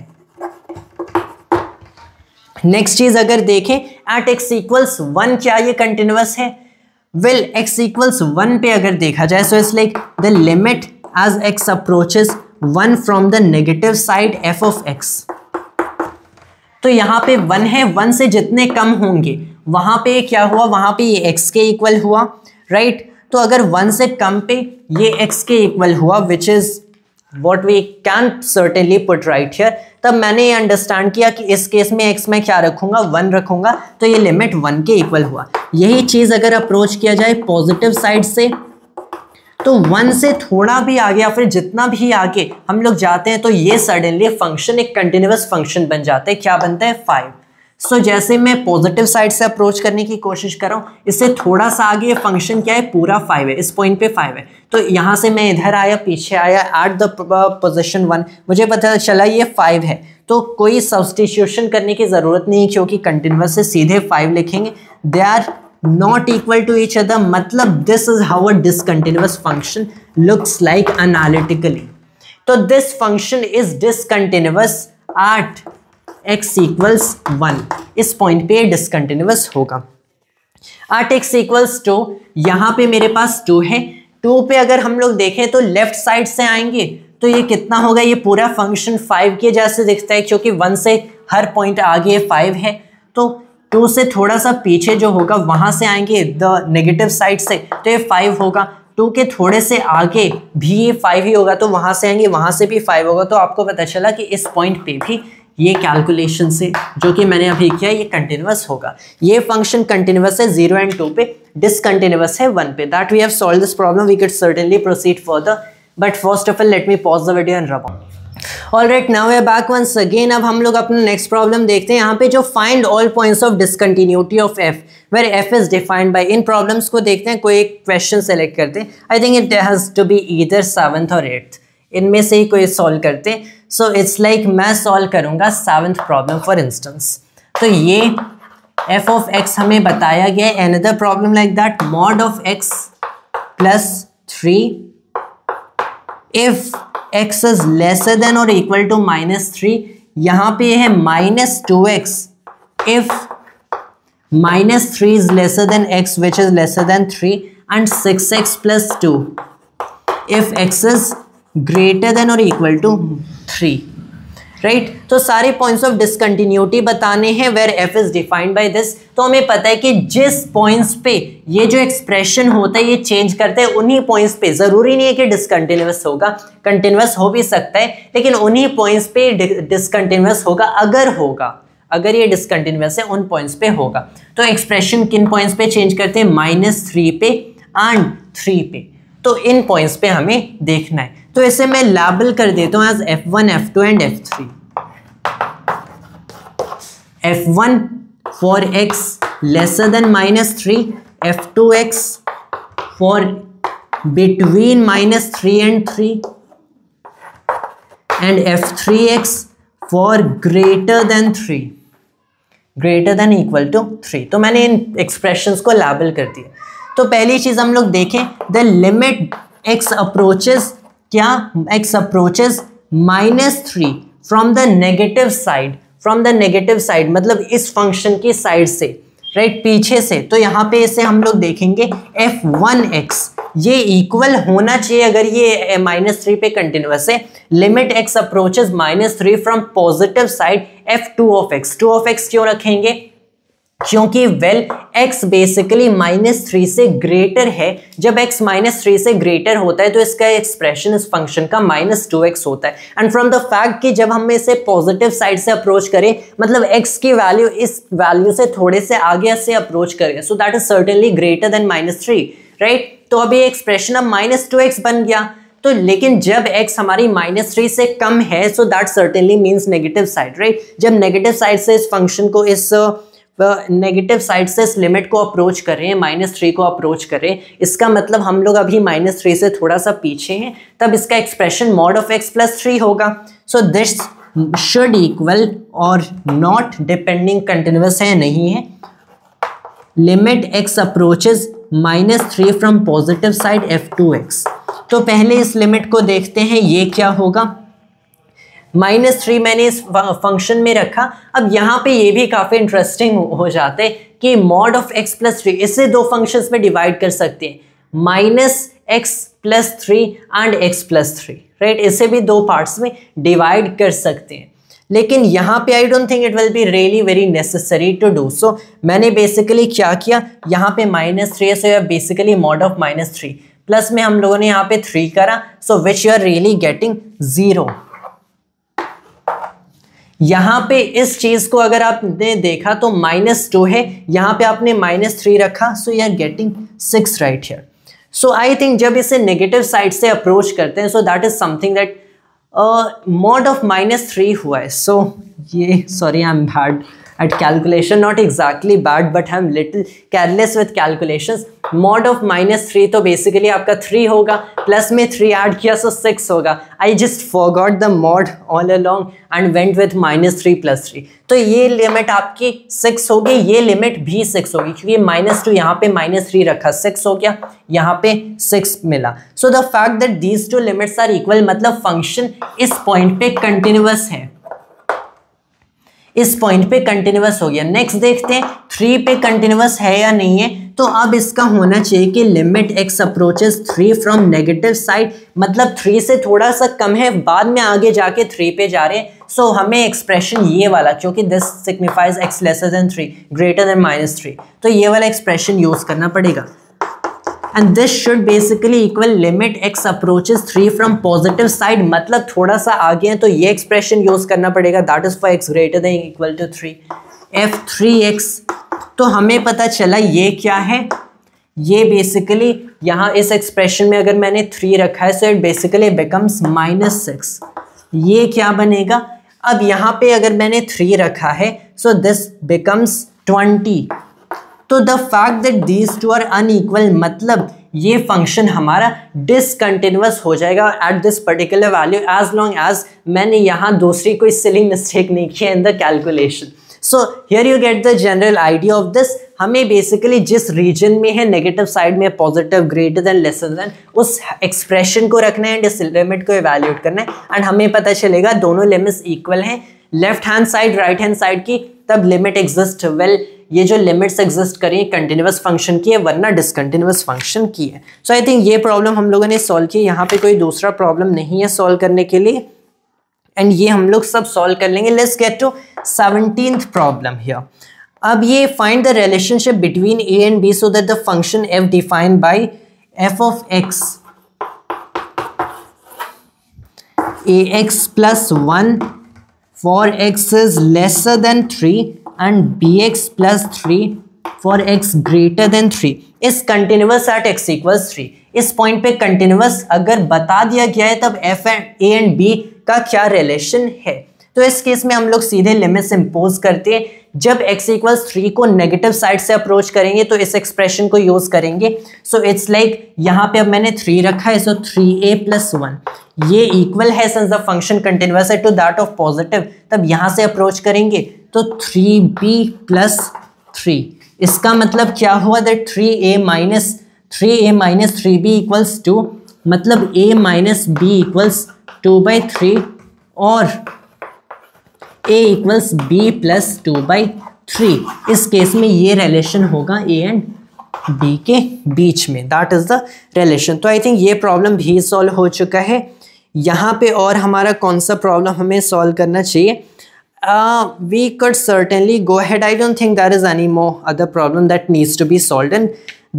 नेक्स्ट चीज अगर देखें at x = 1 क्या ये कंटिन्यूअस है? वेल x = 1 पे अगर देखा जाए, so it's like the limit as x approaches 1 from the negative side f of x। तो यहाँ पे 1 है, 1 से जितने कम होंगे वहां पे क्या हुआ, वहां पे ये x के इक्वल हुआ, राइट। तो अगर 1 से कम पे ये x के इक्वल हुआ which is what we can certainly put right here, तब मैंने ये अंडरस्टैंड किया कि इस केस में x में क्या रखूंगा, 1 रखूंगा, तो ये लिमिट 1 के इक्वल हुआ। यही चीज अगर अप्रोच किया जाए पॉजिटिव साइड से, तो 1 से थोड़ा भी आगे या फिर जितना भी आगे हम लोग जाते हैं, तो ये सडनली फंक्शन एक कंटिन्यूअस फंक्शन बन जाता है। क्या बनता है? 5। सो जैसे मैं पॉजिटिव साइड से अप्रोच करने की कोशिश कर रहा हूँ, इससे थोड़ा सा आगे ये फंक्शन क्या है, पूरा 5 है, इस पॉइंट पे 5 है। तो यहाँ से मैं इधर आया, पीछे आया, एट द पोजीशन 1 मुझे पता चला ये 5 है, तो कोई सब्स्टिट्यूशन करने की ज़रूरत नहीं है, क्योंकि कंटिन्यूअस से सीधे 5 लिखेंगे। They are not equal to each other, मतलब this is how a discontinuous function looks like analytically. तो this function is discontinuous at x equals 1. इस पॉइंट पे डिसकंटिन्यूअस होगा. at x equals 2, यहाँ पे मेरे पास 2 है. 2 पे अगर हम लोग देखें तो लेफ्ट साइड से आएंगे तो ये कितना होगा, ये पूरा फंक्शन 5 के जैसे दिखता है क्योंकि 1 से हर पॉइंट आगे 5 है. तो 2 से थोड़ा सा पीछे जो होगा वहां से आएंगे द नेगेटिव साइड से तो ये 5 होगा. 2 के थोड़े से आगे भी ये 5 ही होगा तो वहां से आएंगे वहां से भी 5 होगा. तो आपको पता चला कि इस पॉइंट पे भी ये कैलकुलेशन से जो कि मैंने अभी किया ये कंटिन्यूअस होगा. ये फंक्शन कंटिन्यूअस है 0 and 2 पे, डिसकंटिन्यूअस है 1 पे. That we have solved this problem. We can certainly proceed further, but first of all let me pause the video and rub on. Alright, now we are back once again. अब हम लोग अपना नेक्स्ट प्रॉब्लम देखते हैं. यहाँ पे जो find all points of discontinuity of f where f is defined by, इन प्रॉब्लम्स को देखते हैं. कोई एक क्वेश्चन सेलेक्ट करते हैं. I think it has to be either 7th और 8th, इनमें से ही कोई सॉल्व करते हैं. सो इट्स लाइक मैं सॉल्व करूंगा 7th प्रॉब्लम फॉर इंस्टेंस. तो ये एफ ऑफ एक्स हमें बताया गया है. Another problem like that, mod of x plus 3 if x is lesser than or equal to -3. यहाँ पे है -2x if -3 is lesser than x which is lesser than 3, and 6x plus 2 if x is greater than or equal to 3. Right, तो सारे पॉइंट्स ऑफ डिसकंटिन्यूटी बताने हैं where f is defined by this. तो हमें पता है कि जिस पॉइंट्स पे ये जो एक्सप्रेशन होता है ये चेंज करते हैं, उन्हीं पॉइंट्स पे, जरूरी नहीं है कि डिसकंटिन्यूअस होगा, कंटिन्यूअस हो भी सकता है, लेकिन उन्हीं पॉइंट्स पे डिसकंटिन्यूअस होगा. अगर ये डिसकंटिन्यूअस है उन पॉइंट्स पे होगा. तो एक्सप्रेशन किन पॉइंट्स पे चेंज करते हैं, -3 पे एंड 3 पे. तो इन पॉइंट्स पे हमें देखना है. तो इसे मैं लेबल कर देता हूं as f1, f2 and f3. f1 for x lesser than -3, f2x for between -3 and 3, and f3x for greater than 3, greater than equal to 3. तो मैंने इन एक्सप्रेशंस को लेबल कर दिया. तो पहली चीज हम लोग देखें, द लिमिट x अप्रोचेस, क्या x approaches -3 from the negative side, from the negative side मतलब इस फंक्शन की साइड से, राइट, पीछे से. तो यहाँ पे इसे हम लोग देखेंगे f1x ये इक्वल होना चाहिए अगर ये -3 पे कंटिन्यूअस है. Limit x approaches -3 from positive side f2 of x. 2 of x क्यों रखेंगे, क्योंकि x बेसिकली -3 से ग्रेटर है. जब x -3 से ग्रेटर होता है तो इसका एक्सप्रेशन इस फंक्शन का -2x होता है. एंड फ्रॉम द फैक्ट कि जब हम इसे पॉजिटिव साइड से अप्रोच करें, मतलब x की वैल्यू इस वैल्यू से थोड़े से आगे से अप्रोच करें, सो that is certainly greater than -3, right. तो अभी एक्सप्रेशन अब -2x बन गया. तो लेकिन जब x हमारी -3 से कम है, so that certainly means negative side, right. जब नेगेटिव साइड से इस फंक्शन को, इस नेगेटिव साइड से इस लिमिट को अप्रोच कर रहे हैं, -3 को अप्रोच कर रहे हैं, इसका मतलब हम लोग अभी -3 से थोड़ा सा पीछे हैं. तब इसका expression mod of x plus 3 होगा. सो दिस शुड इक्वल और नॉट डिपेंडिंग, कंटिन्यूअस है नहीं है, limit x approaches -3 from positive side f2x. तो पहले इस लिमिट को देखते हैं, ये क्या होगा. -3 मैंने इस फंक्शन में रखा. अब यहाँ पे ये भी काफ़ी इंटरेस्टिंग हो जाता है कि मॉड ऑफ x प्लस 3, इससे दो फंक्शंस में डिवाइड कर सकते हैं, -x plus 3 and x plus 3, right. इसे भी दो पार्ट्स में डिवाइड कर सकते हैं. लेकिन यहाँ पे I don't think it will be really very necessary to do so. मैंने बेसिकली क्या किया, यहाँ पे -3 है, सो बेसिकली मॉड ऑफ -3 प्लस में हम लोगों ने यहाँ पे 3 करा, so which you are really getting 0. यहाँ पे इस चीज को अगर आपने देखा तो -2 है, यहाँ पे आपने -3 रखा, so you are getting 6 right here. So I think जब इसे नेगेटिव साइड से अप्रोच करते हैं, so that is something that mod of -3 हुआ है. सो ये sorry I am bad at calculation, not exactly bad but I'm little careless with calculations. Mod of -3 तो बेसिकली आपका 3 होगा, प्लस में 3 ऐड किया सो 6 होगा. I just forgot the mod all along and went with -3 + 3. तो ये लिमिट आपकी 6 होगी, ये लिमिट भी 6 होगी क्योंकि -2 यहाँ पे -3 रखा, 6 हो गया, यहाँ पे 6 मिला. So the fact that these two limits are equal मतलब फंक्शन इस पॉइंट पे कंटिन्यूअस है, इस पॉइंट पे कंटिन्यूअस हो गया. नेक्स्ट देखते हैं 3 पे कंटिन्यूअस है या नहीं है. तो अब इसका होना चाहिए कि limit x approaches 3 from negative side, मतलब 3 से थोड़ा सा कम है, बाद में आगे जाके 3 पे जा रहे हैं. सो हमें एक्सप्रेशन ये वाला, क्योंकि this signifies x lesser than 3 greater than -3, तो ये वाला एक्सप्रेशन यूज करना पड़ेगा. And this should basically equal limit x approaches 3 from positive side, मतलब थोड़ा सा आगे है तो ये एक्सप्रेशन यूज करना पड़ेगा. That is for x greater than equal to 3 f3x. तो हमें पता चला ये क्या है, ये बेसिकली यहाँ इस एक्सप्रेशन में अगर मैंने 3 रखा है सो इट बेसिकली बिकम्स -6. ये क्या बनेगा, अब यहाँ पे अगर मैंने 3 रखा है सो दिस बिकम्स 20. तो the fact that these two are unequal मतलब ये फंक्शन हमारा डिसकंटिन्यूअस हो जाएगा at this particular value as long as मैंने यहाँ दूसरी कोई सिली मिस्टेक नहीं किया in the calculation. So here you get the general idea of this. हमें बेसिकली जिस रीजन में है नेगेटिव साइड में positive greater than lesser than, उस एक्सप्रेशन को रखना है एंड इस लिमिट को इवैल्यूएट करना है एंड हमें पता चलेगा दोनों लिमिट्स इक्वल हैं left hand side right hand side की, तब लिमिट एग्जिस्ट. वेल ये जो लिमिट्स एग्जिस्ट करी कंटिन्यूअस फंक्शन की है वरना डिसकंटिन्यूअस फंक्शन की है. सो आई थिंक ये प्रॉब्लम हम लोगों ने सॉल्व की. यहाँ पे कोई दूसरा प्रॉब्लम नहीं है सॉल्व करने के लिए एंड ये हम लोग सब सॉल्व कर लेंगे. Let's get to 17th problem here. अब ये find the relationship between a and b so that the function f defined by f of x ax plus 1 for x is lesser than 3 and bx plus 3 for x greater than 3 is continuous at x equals 3. इस पॉइंट पे कंटिन्यूअस अगर बता दिया गया है तब f and a and b का क्या रिलेशन है. तो इस केस में हम लोग सीधे लिमिट्स इंपोज करते हैं. जब x इक्वल्स 3 को नेगेटिव साइड से अप्रोच करेंगे तो इस एक्सप्रेशन को यूज करेंगे. सो इट्स लाइक यहाँ पे अब मैंने 3 रखा है, सो 3a plus 1 ये इक्वल है सिंस द फंक्शन कंटिन्यूअस है टू दैट ऑफ पॉजिटिव, तब यहाँ से अप्रोच करेंगे तो 3b plus 3. इसका मतलब क्या हुआ that 3a minus 3b equals 2, मतलब a minus b equals 2/3 और a equals b plus 2/3. इस केस में ये रिलेशन होगा a एंड b के बीच में, दैट इज द रिलेशन. तो आई थिंक ये प्रॉब्लम भी सॉल्व हो चुका है. यहाँ पे और हमारा कौन सा प्रॉब्लम हमें सॉल्व करना चाहिए? We could certainly go ahead. I don't think there is any more other problem that needs to be solved in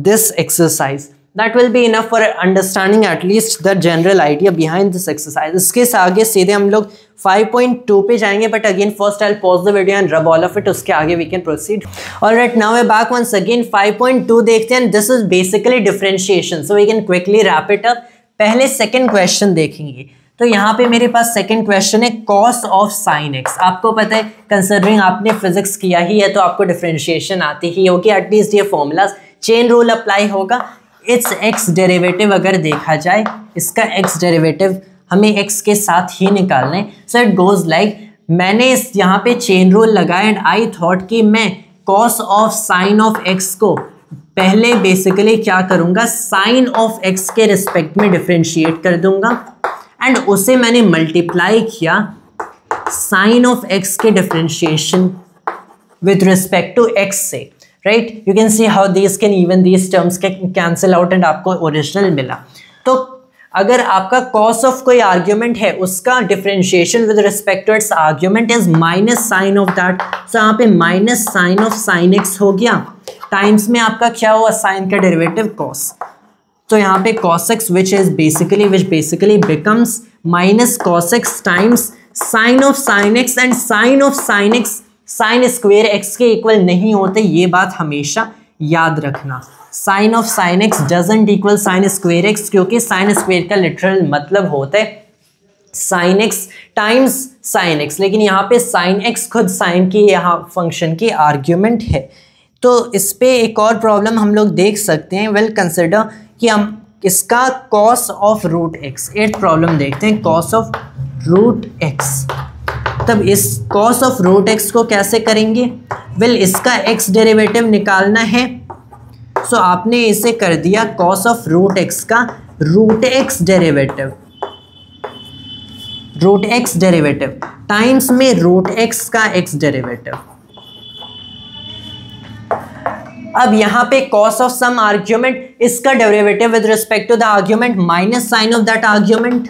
this exercise. That will be enough for understanding at least the general idea behind this exercise. इसके आगे सीधे हम लोग 5.2 पे जाएंगे, but again first I'll pause the video and rub all of it. उसके आगे we can proceed. Alright, now we're back once again. 5.2 देखते हैं. This is basically differentiation, so we can quickly wrap it up. पहले second question देखेंगे. तो यहाँ पे मेरे पास सेकंड क्वेश्चन है cos ऑफ sin x. आपको पता है कंसिडरिंग आपने फिजिक्स किया ही है तो आपको डिफरेंशिएशन आती ही होगी, एटलीस्ट ये फॉर्मूलाज चेन रूल अप्लाई होगा. इट्स x डेरिवेटिव अगर देखा जाए, इसका x डेरिवेटिव हमें x के साथ ही निकालना है. सो इट गोज लाइक, मैंने इस यहाँ पे चेन रूल लगाया एंड आई थॉट कि मैं cos of sin of x को पहले बेसिकली क्या करूँगा, sin ऑफ x के रिस्पेक्ट में डिफरेंशिएट कर दूंगा एंड उसे मैंने मल्टीप्लाई किया साइन ऑफ x के differentiation with respect to x से. Right, you can see how these can even these terms can cancel out and आपको ओरिजिनल मिला. तो अगर आपका कॉस ऑफ कोई आर्ग्यूमेंट है उसका differentiation with respect to its argument is minus sine of that, so यहाँ पे minus sine of sine x हो गया, टाइम्स में आपका क्या हुआ साइन का डेरिवेटिव cos. तो यहाँ पे cos x which basically becomes minus cos x times sin of sin x, and sin of sin x sin square x के इक्वल नहीं होते, ये बात हमेशा याद रखना. sin of sin x doesn't equal sin square x, क्योंकि sin square का लिटरल मतलब होता है sine x times sine x, लेकिन यहाँ पे साइन एक्स खुद साइन की यहाँ फंक्शन की आर्ग्यूमेंट है। तो इस पे एक और प्रॉब्लम हम लोग देख सकते हैं। वेल कंसिडर कि हम इसका कॉस ऑफ रूट एक्स, एक प्रॉब्लम देखते हैं कॉस ऑफ रूट एक्स। तब इस कॉस ऑफ रूट एक्स को कैसे करेंगे? वेल इसका एक्स डेरिवेटिव निकालना है, सो आपने इसे कर दिया कॉस ऑफ रूट एक्स का root x derivative, root x derivative times में रूट एक्स का एक्स डेरिवेटिव। अब यहां पे कॉस ऑफ सम आर्ग्यूमेंट, इसका derivative with respect to the argument minus sine of that argument,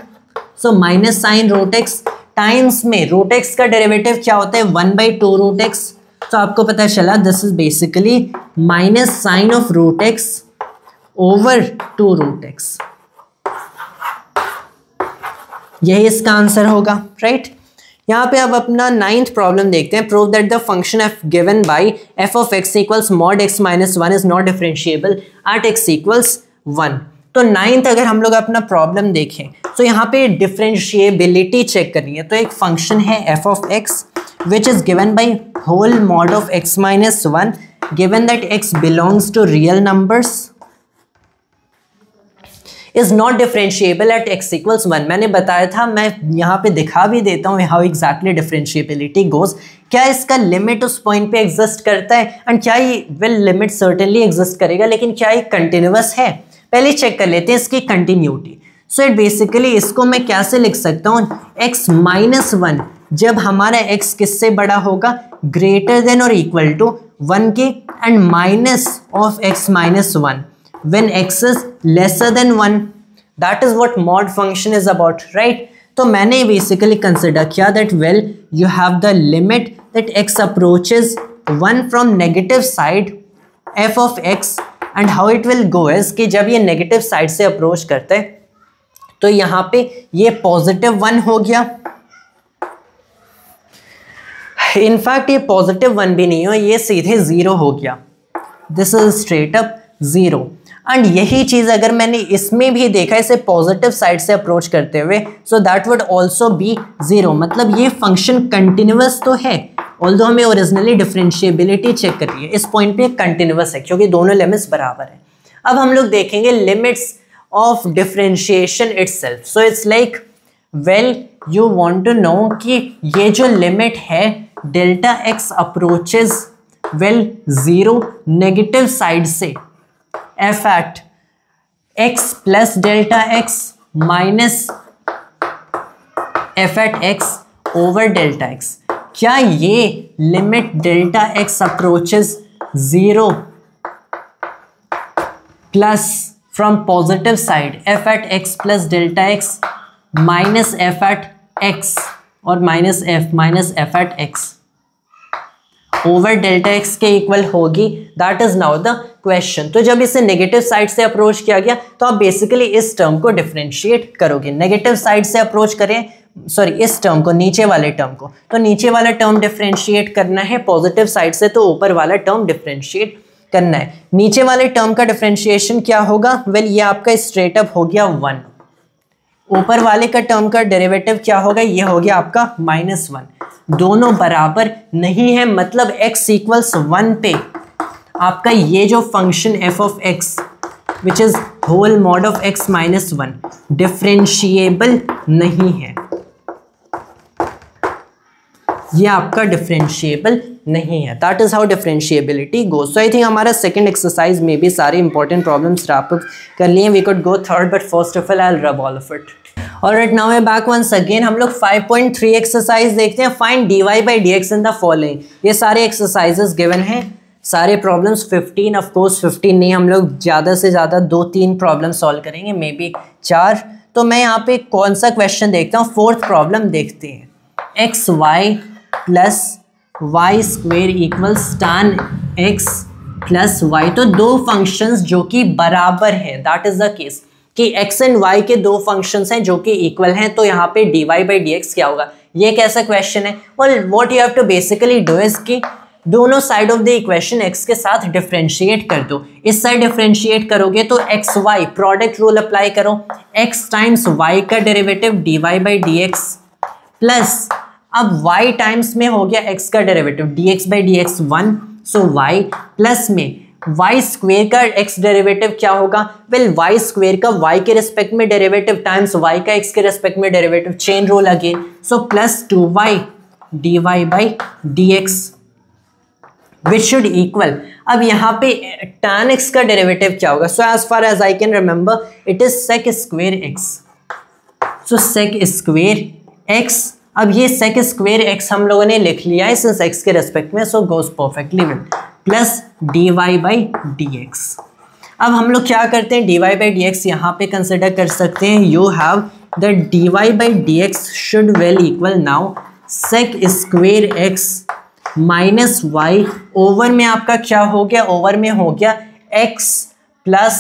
so minus sine root x times में रूट एक्स का डेरिवेटिव क्या होता है 1/2 रूट एक्स। तो आपको पता चला this is basically minus sine of root x over 2 root x. यही इसका आंसर होगा, राइट। यहाँ पे अब अपना 9th प्रॉब्लम देखते हैं। Prove that the function F given by F of x equals mod x minus 1 is not differentiable at x equals 1। तो 9th अगर हम लोग अपना प्रॉब्लम देखें तो यहाँ पे डिफरेंशिएबिलिटी चेक करनी है। तो एक फंक्शन है f of x which is given by whole mod of x minus 1 given that x belongs to real numbers is not differentiable at x equals 1। मैंने बताया था, मैं यहाँ पे दिखा भी देता हूँ हाउ एग्जैक्टली डिफरेंशिएबिलिटी गोज। क्या इसका लिमिट उस पॉइंट पे एग्जिस्ट करता है एंड क्या ये वेल लिमिट सर्टेनली एग्जिस्ट करेगा, लेकिन क्या ये कंटिन्यूअस है? पहले चेक कर लेते हैं इसकी कंटिन्यूटी। सो इट बेसिकली इसको मैं कैसे लिख सकता हूँ एक्स माइनस 1 जब हमारा एक्स किससे बड़ा होगा ग्रेटर देन और इक्वल टू 1 के, and minus of x minus 1 when x is lesser than 1. That is what mod function is about, right? तो मैंने basically consider किया that well you have the limit that x approaches 1 from negative side f of x, and how it will go is कि जब ये negative side से approach करता है तो यहाँ पे ये positive 1 हो गया। In fact ये positive 1 भी नहीं हो, ये सीधे 0 हो गया। This is straight up 0। And यही चीज़ अगर मैंने इसमें भी देखा इसे पॉजिटिव साइड से अप्रोच करते हुए, so that would also be 0। मतलब ये फंक्शन कंटिन्यूअस तो है, ऑल्दो हमें ओरिजिनली डिफरेंशिएबिलिटी चेक कर रही है, इस पॉइंट पे कंटिन्यूअस है क्योंकि दोनों लिमिट्स बराबर है। अब हम लोग देखेंगे limits of differentiation itself. So it's like well you want to know कि ये जो लिमिट है delta x approaches well 0 negative side से f at x plus delta x minus f at x over delta x, क्या ये limit delta x approaches 0 plus from positive side f at x plus delta x minus f at x और minus f at x over delta x के इक्वल होगी? That is now the question. तो जब इसे नेगेटिव साइड से अप्रोच किया गया तो आप बेसिकली इस टर्म को डिफरेंशिएट करोगे। नेगेटिव साइड से अप्रोच करें, सॉरी इस टर्म को, नीचे वाले टर्म को, तो नीचे वाला टर्म डिफरेंशिएट करना है। पॉजिटिव साइड से तो ऊपर वाला टर्म डिफरेंशिएट करना है। नीचे वाले टर्म का डिफरेंशिएशन क्या होगा? वेल ये आपका स्ट्रेट अप हो गया 1। ऊपर वाले का टर्म का डेरिवेटिव क्या होगा? ये हो गया आपका -1। दोनों बराबर नहीं है, मतलब x इक्वल्स 1 पे आपका ये जो function f of x which is whole mod of x minus 1 differentiable नहीं है। ये आपका डिफरेंशिएबल नहीं है। That is how differentiability goes. So I think हमारा सेकंड एक्सरसाइज में भी सारे इंपॉर्टेंट प्रॉब्लम्स रैप अप कर लिए। We could go third but first of all I will rub all of it. Alright, now we back once again. हम लोग 5.3 एक्सरसाइज देखते हैं। Find dy by dx in the following. ये सारे एक्सरसाइजेस गिवन हैं, सारे प्रॉब्लम्स 15, ऑफ कोर्स 15 नहीं, हम लोग ज़्यादा से ज़्यादा 2-3 प्रॉब्लम सॉल्व करेंगे, मे बी 4। तो मैं यहाँ पे कौन सा क्वेश्चन देखता हूँ? 4th प्रॉब्लम देखते हैं। X y plus y square equals tan x plus y. तो दो फंक्शंस जो कि बराबर हैं, दैट इज द केस कि x एंड y के दो फंक्शंस हैं जो कि इक्वल हैं। तो यहाँ पे dy by dx क्या होगा? ये कैसा क्वेश्चन है? well what you have to basically do is कि दोनों side of the equation x के साथ डिफरेंशिएट कर दो। इस साइड डिफरेंशिएट करोगे तो x y product rule apply करो, x टाइम्स y का derivative dy by D x plus अब y टाइम्स में हो गया x का derivative dx by D x 1, so y plus में y स्क्वेयर का x डेरिवेटिव क्या होगा, वेल y स्क्वेयर का y के रिस्पेक्ट में डेरिवेटिव टाइम्स y का x के रिस्पेक्ट में derivative, chain rule again, so plus 2y dy by dx which should equal, अब यहाँ पे tan x का डेरिवेटिव क्या होगा, so as far as I can remember it is sec square x, so sec square x, अब ये sec स्क्वेयर x हम लोगों ने लिख लिया है सिंस x के रेस्पेक्ट में, so goes perfectly with plus dy by dx। अब हम लोग क्या करते हैं, dy बाई dx यहाँ पे कंसिडर कर सकते हैं, you have that dy by dx should well equal now sec square x minus y, over में आपका क्या हो गया, ओवर में हो गया x प्लस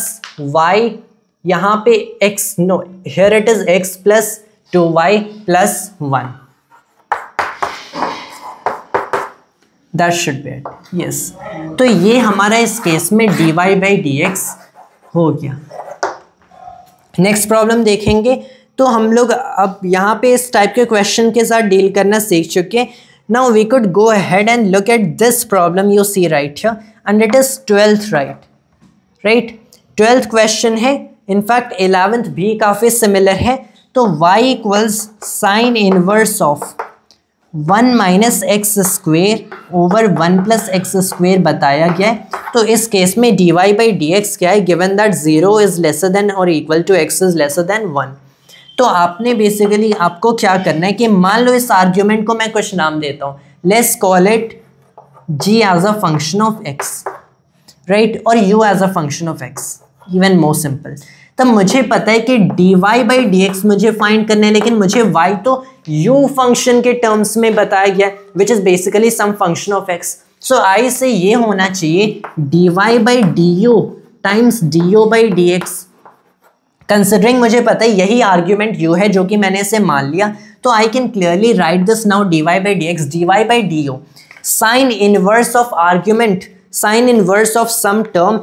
y, यहाँ पे x no here it is x plus 2y plus 1, that should be it, yes. तो ये हमारा इस केस में dy बाई dx हो गया। नेक्स्ट प्रॉब्लम देखेंगे, तो हम लोग अब यहाँ पे इस टाइप के क्वेश्चन के साथ डील करना सीख चुके हैं। Now we could go ahead and look at this problem you see right here, and it is 12th right 12th question है, इनफैक्ट 11th भी काफ़ी सिमिलर है। तो y equals sine inverse of 1 minus x square over 1 plus x square बताया गया है। तो इस केस में dy बाई डी एक्स क्या है, given that 0 is lesser than और equal to x is lesser than 1। तो आपने बेसिकली आपको क्या करना है कि मान लो इस आर्ग्यूमेंट को मैं कुछ नाम देता हूँ, let's call it g as a function of x right, और u as a function of x, even more simple. तब मुझे पता है कि dy बाई डी एक्स मुझे फाइंड करना है, लेकिन मुझे y तो u फंक्शन के टर्म्स में बताया गया which is basically some function of x। So I से ये होना चाहिए dy by d u times du by D x, considering मुझे पता है यही आर्ग्यूमेंट u है जो कि मैंने इसे मान लिया, तो I can clearly write this now dy by D x dy by d u sine inverse of argument, sine inverse of some term,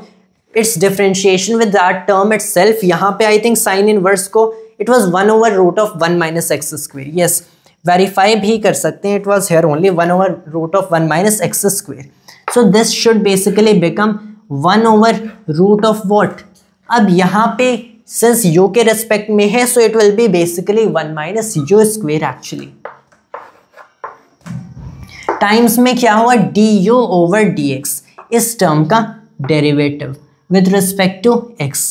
it's differentiation with that term itself. यहाँ पे आई थिंक साइन इनवर्स को it was 1 over root of 1 minus x square, yes verify भी कर सकते हैं, it was here only 1 over root of 1 minus x square. So this should basically become 1 over root of what, अब यहाँ पे सिंस u के रेस्पेक्ट में है so it will be basically 1 minus u square actually, times में क्या हुआ du ओवर dx, इस टर्म का derivative with respect to x,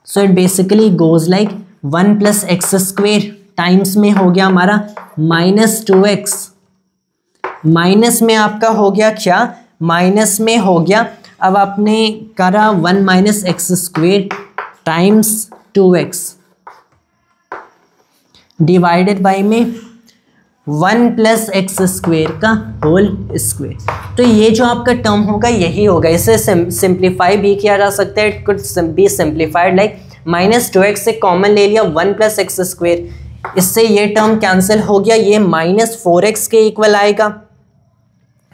so it basically goes like 1 plus x square times में हो गया हमारा माइनस 2x, माइनस में आपका हो गया क्या, माइनस में हो गया, अब आपने करा 1 minus x square times 2x divided by में 1 प्लस एक्स स्क्वेयर का होल स्क्वेयर। तो ये जो आपका टर्म होगा यही होगा, इसे सिंप्लीफाई भी किया जा सकता है, it could be simplified like minus 2x से कॉमन ले लिया 1 प्लस एक्स स्क्वेयर, इससे ये टर्म कैंसिल हो गया, ये माइनस 4x के इक्वल आएगा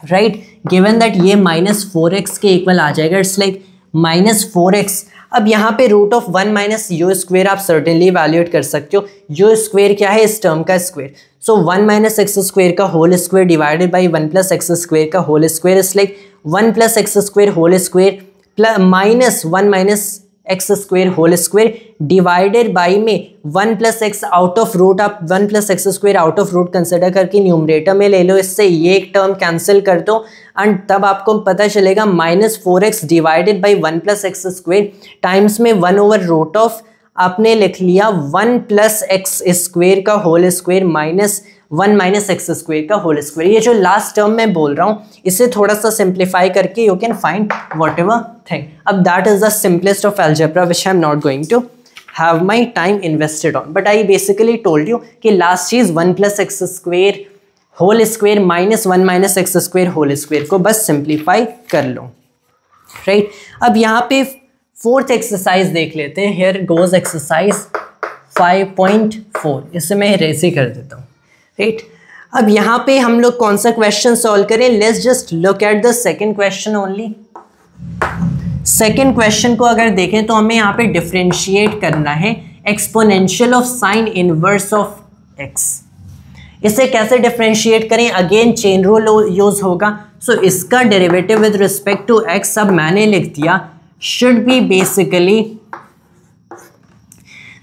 राइट, गिवन दैट ये माइनस 4x के इक्वल आ जाएगा, इट्स लाइक माइनस 4x। अब यहाँ पे root of 1 minus u square आप सर्टेनली इवैल्यूएट कर सकते हो, यू स्क्वेयर क्या है, इस टर्म का square, so 1 minus x square का whole square divided by 1 plus x square का होल स्क्वेयर, इस like 1 plus x square whole square plus minus 1 minus x square whole square divided by में 1 plus x out of root, आप 1 plus x square out of root consider करके न्यूमरेटर में ले लो, इससे ये एक टर्म कैंसिल कर दो एंड तब आपको पता चलेगा minus 4x divided by 1 plus x square times में 1 ओवर रूट ऑफ, आपने लिख लिया 1 प्लस एक्स स्क्वेयर का whole square minus 1 minus x square का होल स्क्वेयर। ये जो लास्ट टर्म मैं बोल रहा हूँ इसे थोड़ा सा सिंप्लीफाई करके you can find whatever thing. अब that is the simplest of algebra which I am not going to have my time invested on, but I basically told you कि लास्ट चीज 1 plus x square whole square minus 1 minus x square whole square को बस सिंप्लीफाई कर लो राइट। अब यहाँ पे 4th एक्सरसाइज देख लेते हैं, हियर गोज एक्सरसाइज 5.4, इसे मैं इरेज ही कर देता हूँ राइट। अब यहाँ पे हम लोग कौन सा क्वेश्चन सॉल्व करें? Let's just look at the second question only. Second question को अगर देखें तो हमें यहाँ पे डिफरेंशिएट करना है exponential of sine inverse of x. इसे कैसे डिफरेंशिएट करें? अगेन चेन रूल यूज होगा। सो इसका derivative with respect to x अब मैंने लिख दिया should be basically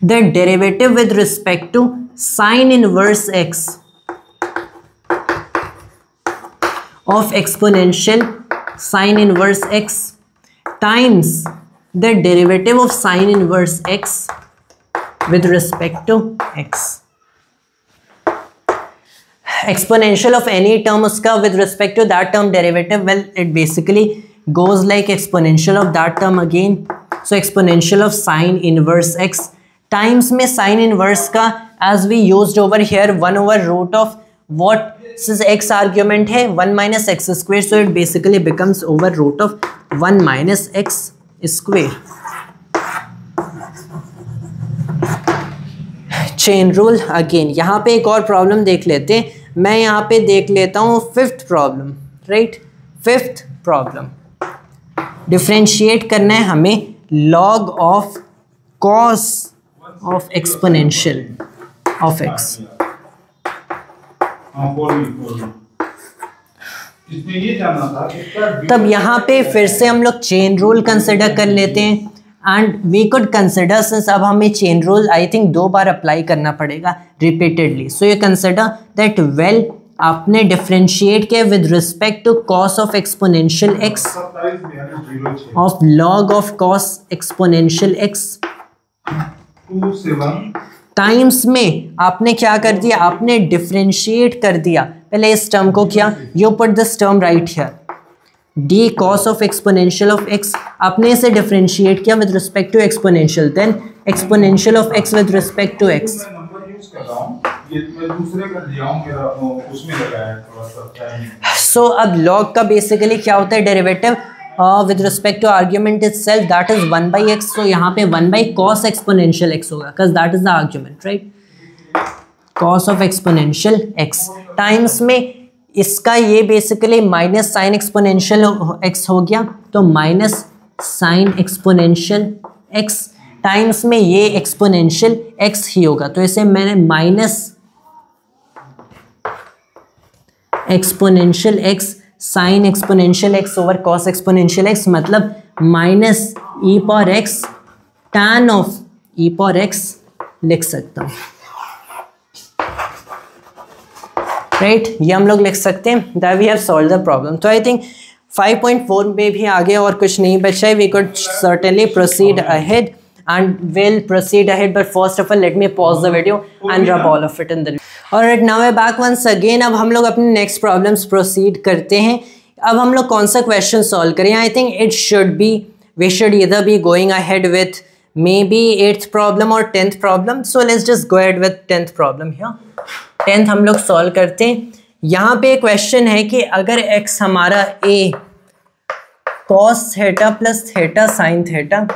the derivative with respect to sine inverse x of exponential sine inverse x times the derivative of sine inverse x with respect to x. Exponential of any term uska with respect to that term derivative, well it basically goes like exponential of that term again. So exponential of sine inverse x times में sine inverse का as we used over here 1 over root of what this x argument है 1 minus x square, so it basically becomes over root of 1 minus x square. Chain rule again. यहाँ पे एक और प्रॉब्लम देख लेते हैं। मैं यहाँ पे देख लेता हूँ fifth problem, right. Fifth problem differentiate करना है हमें log of cos of exponential of x. तब यहाँ पे फिर से हम लोग चेन रूल कंसिडर कर लेते हैं and we could consider, since अब हमें चेन रूल आई थिंक 2 बार अप्लाई करना पड़ेगा repeatedly. So you consider that well आपने डिफरेंशिएट किया with respect to cos of exponential x of log of cos exponential x times में आपने क्या कर दिया? आपने डिफरेंशिएट कर दिया पहले इस टर्म को। क्या? You put this term right here D cos of exponential of X. आपने इसे डिफरेंशिएट किया with respect to exponential, then exponential of X with respect to X. So अब लॉग का बेसिकली क्या होता है? Derivative with respect to argument itself, that is 1 by x. so यहाँ पे 1 by cos exponential x होगा because that is the argument, right? cos of exponential x times में इसका ये basically minus sin exponential x हो गया, तो minus sin exponential x times में ये exponential x ही होगा, तो इसे मैंने minus exponential x sine exponential X over cos exponential X, मतलब minus E power X tan of E power X लिख सकता हूँ, राइट। ये हम लोग लिख सकते हैं that we have solve the problem. तो आई थिंक 5.4 में भी आगे और कुछ नहीं बचा है। We could certainly proceed ahead and we'll proceed ahead, but first of all let me pause the video and rub all of it in the alright, now we're back once again। अब हम लोग अपने next problems proceed करते हैं। अब हम लोग कौन सा question solve करें? I think it should be, we should either be going ahead with maybe 8th problem or 10th problem, so let's just go ahead with 10th problem here। 10th हम लोग solve करते हैं। यहाँ पे question है कि अगर x हमारा a cos theta plus theta sin theta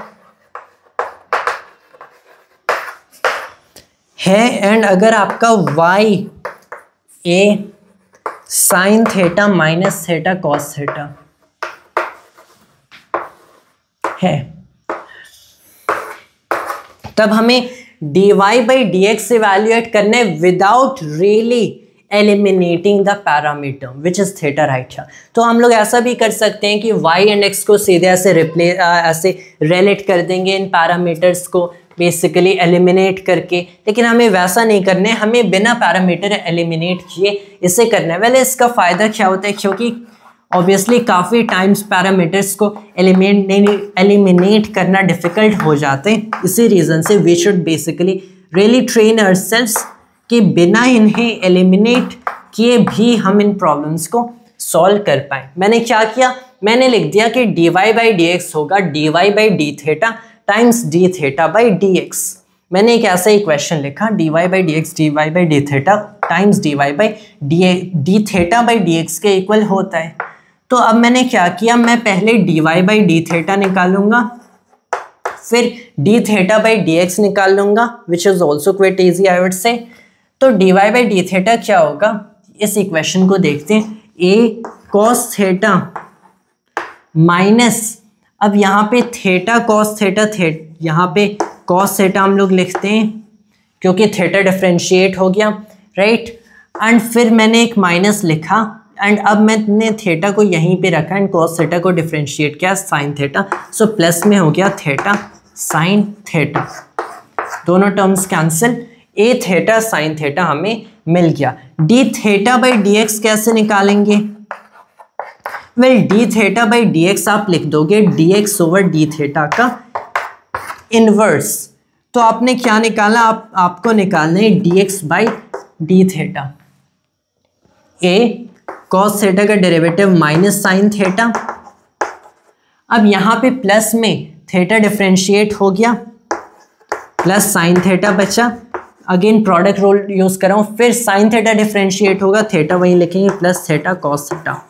है एंड अगर आपका y a sine theta minus theta cos theta है, तब हमें dy by D x evaluate करना है without really eliminating the parameter which is theta, right. तो हम लोग ऐसा भी कर सकते हैं कि y एंड x को सीधे ऐसे रिलेट कर देंगे इन पैरामीटर्स को बेसिकली एलिमिनेट करके, लेकिन हमें वैसा नहीं करना है, हमें बिना पैरामीटर एलिमिनेट किए इसे करना है। वेल इसका फ़ायदा क्या होता है? क्योंकि ऑब्वियसली काफ़ी टाइम्स पैरामीटर्स को एलिमिनेट करना डिफ़िकल्ट हो जाते हैं, इसी रीज़न से we should basically really train ourselves कि बिना इन्हें एलिमिनेट किए भी हम इन प्रॉब्लम्स को सॉल्व कर पाएँ। मैंने क्या किया? मैंने लिख दिया कि D Y by D X होगा D Y by D theta times D theta by D X. मैंने एक ऐसा इक्वेशन लिखा D Y by D X D Y by D theta times D Y by D theta by D X के इक्वल होता है। तो अब मैंने क्या किया? मैं पहले D Y by D theta निकालूंगा, फिर D theta by D x निकाल लूंगा विच is also quite easy I would say. तो D Y by D theta क्या होगा? इस इक्वेशन को देखते हैं, ए कॉस थीटा माइनस, अब यहाँ पे थीटा कॉस थीटा, यहाँ पे कॉस थीटा हम लोग लिखते हैं क्योंकि थीटा डिफरेंशिएट हो गया, राइट। एंड फिर मैंने एक माइनस लिखा एंड अब मैंने थीटा को यहीं पे रखा एंड कॉस थीटा को डिफरेंशिएट किया साइन थीटा, सो प्लस में हो गया थीटा साइन थीटा, दोनों terms cancel, a theta sine theta हमें मिल गया। D theta by D x कैसे निकालेंगे? Well D theta by D x आप लिख दोगे D x over D theta का इनवर्स, तो आपने क्या निकाला, आपको निकालना है D x by D theta, A cos theta का डेरिवेटिव माइनस साइन थीटा, अब यहाँ पे प्लस में थीटा डिफरेंशिएट हो गया प्लस साइन थीटा बचा, अगेन प्रोडक्ट रूल यूज कर रहा हूँ, फिर साइन थीटा डिफरेंशिएट होगा, थीटा वहीं लिखेंगे प्लस थीटा कॉस थीटा,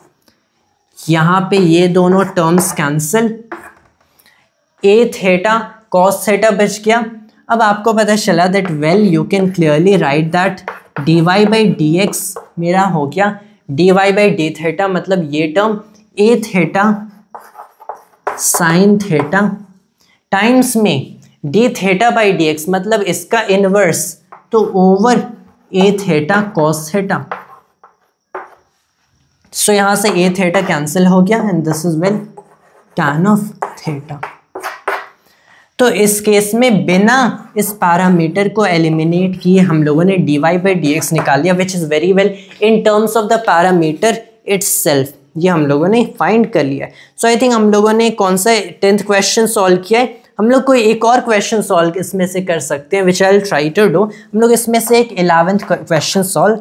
यहाँ पे ये दोनों terms cancel, a theta cos theta बच गया। अब आपको पता चला that well you can clearly write that d Y by D x मेरा हो गया d Y by D theta, मतलब ये term a theta sine theta times में d theta by D x, मतलब इसका इनवर्स, तो over a theta cos theta, so यहां से ए थीटा कैंसिल हो गया and this is well tan of theta. तो इस केस में बिना इस पैरामीटर को एलिमिनेट किए हम लोगों ने d Y by D x निकाल लिया, which is very well in terms of the parameter itself, ये हम लोगों ने फाइंड कर लिया है। सो आई थिंक हम लोगों ने कौन सा 10th क्वेश्चन सॉल्व किया है, हम लोग कोई एक और क्वेश्चन सॉल्व इसमें से कर सकते हैं, which I will try to do. हम लोग इसमें से एक 11th क्वेश्चन सॉल्व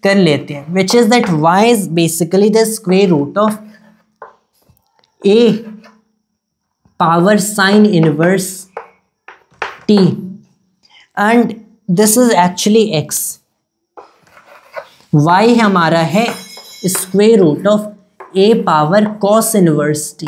कर लेते हैं, which is that y is basically the square root of a power sine inverse t and this is actually x, y हमारा है square root of a power cos inverse t.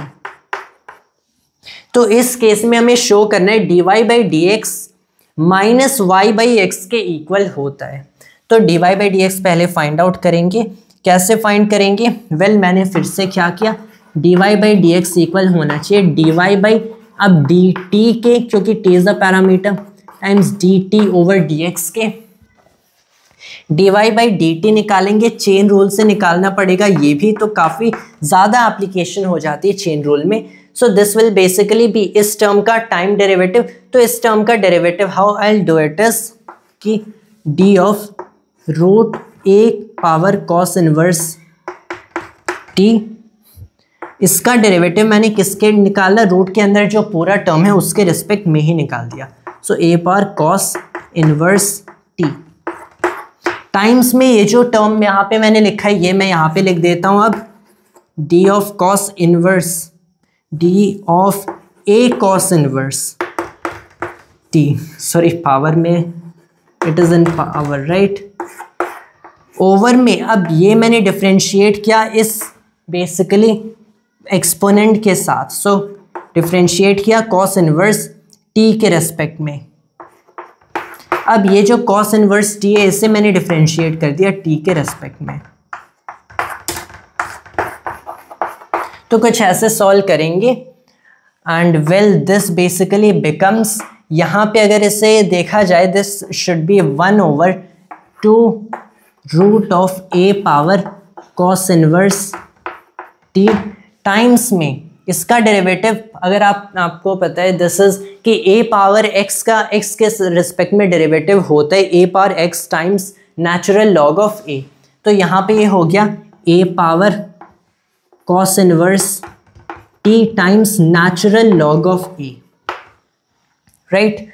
तो इस केस में हमें शो करना है d Y by D x minus y by x के इक्वल होता है। तो D Y by D x पहले फाइंड आउट करेंगे, कैसे फाइंड करेंगे? वेल मैंने फिर से क्या किया, D Y by D X equal होना चाहिए डी वाई बाई, अब डी टी के, क्योंकि T is the parameter, times D T over D X के, D Y by D T निकालेंगे, चेन रूल से निकालना पड़ेगा, ये भी तो काफ़ी ज़्यादा एप्लीकेशन हो जाती है चेन रूल में। So this will basically be इस टर्म का टाइम डेरिवेटिव, तो इस टर्म का derivative how I will do it is कि D of root A power cos inverse T, इसका डेरिवेटिव मैंने किसके निकाला, रूट के अंदर जो पूरा टर्म है उसके रिस्पेक्ट में ही निकाल दिया, so A power cos inverse T times में ये जो टर्म यहाँ पे मैंने लिखा है ये मैं यहाँ पे लिख देता हूँ, अब D of cos inverse D of A cos inverse T, sorry power में it is in power right, over में अब ये मैंने डिफरेंशिएट किया इस बेसिकली एक्सपोनेंट के साथ, सो डिफरेंशिएट किया कॉस इनवर्स टी के रेस्पेक्ट में, अब ये जो कॉस इनवर्स टी है इसे मैंने डिफरेंशिएट कर दिया टी के रेस्पेक्ट में। तो कुछ ऐसे सॉल्व करेंगे and well this basically becomes, यहाँ पे अगर इसे देखा जाए this should be 1/2 root of a power cos inverse T times में इसका डेरिवेटिव, अगर आपको पता है दिस इज कि ए पावर एक्स का एक्स के रिस्पेक्ट में डेरिवेटिव होता है a power x times natural log of a, तो यहाँ पे ये हो गया a power cos inverse T times natural log of a, right.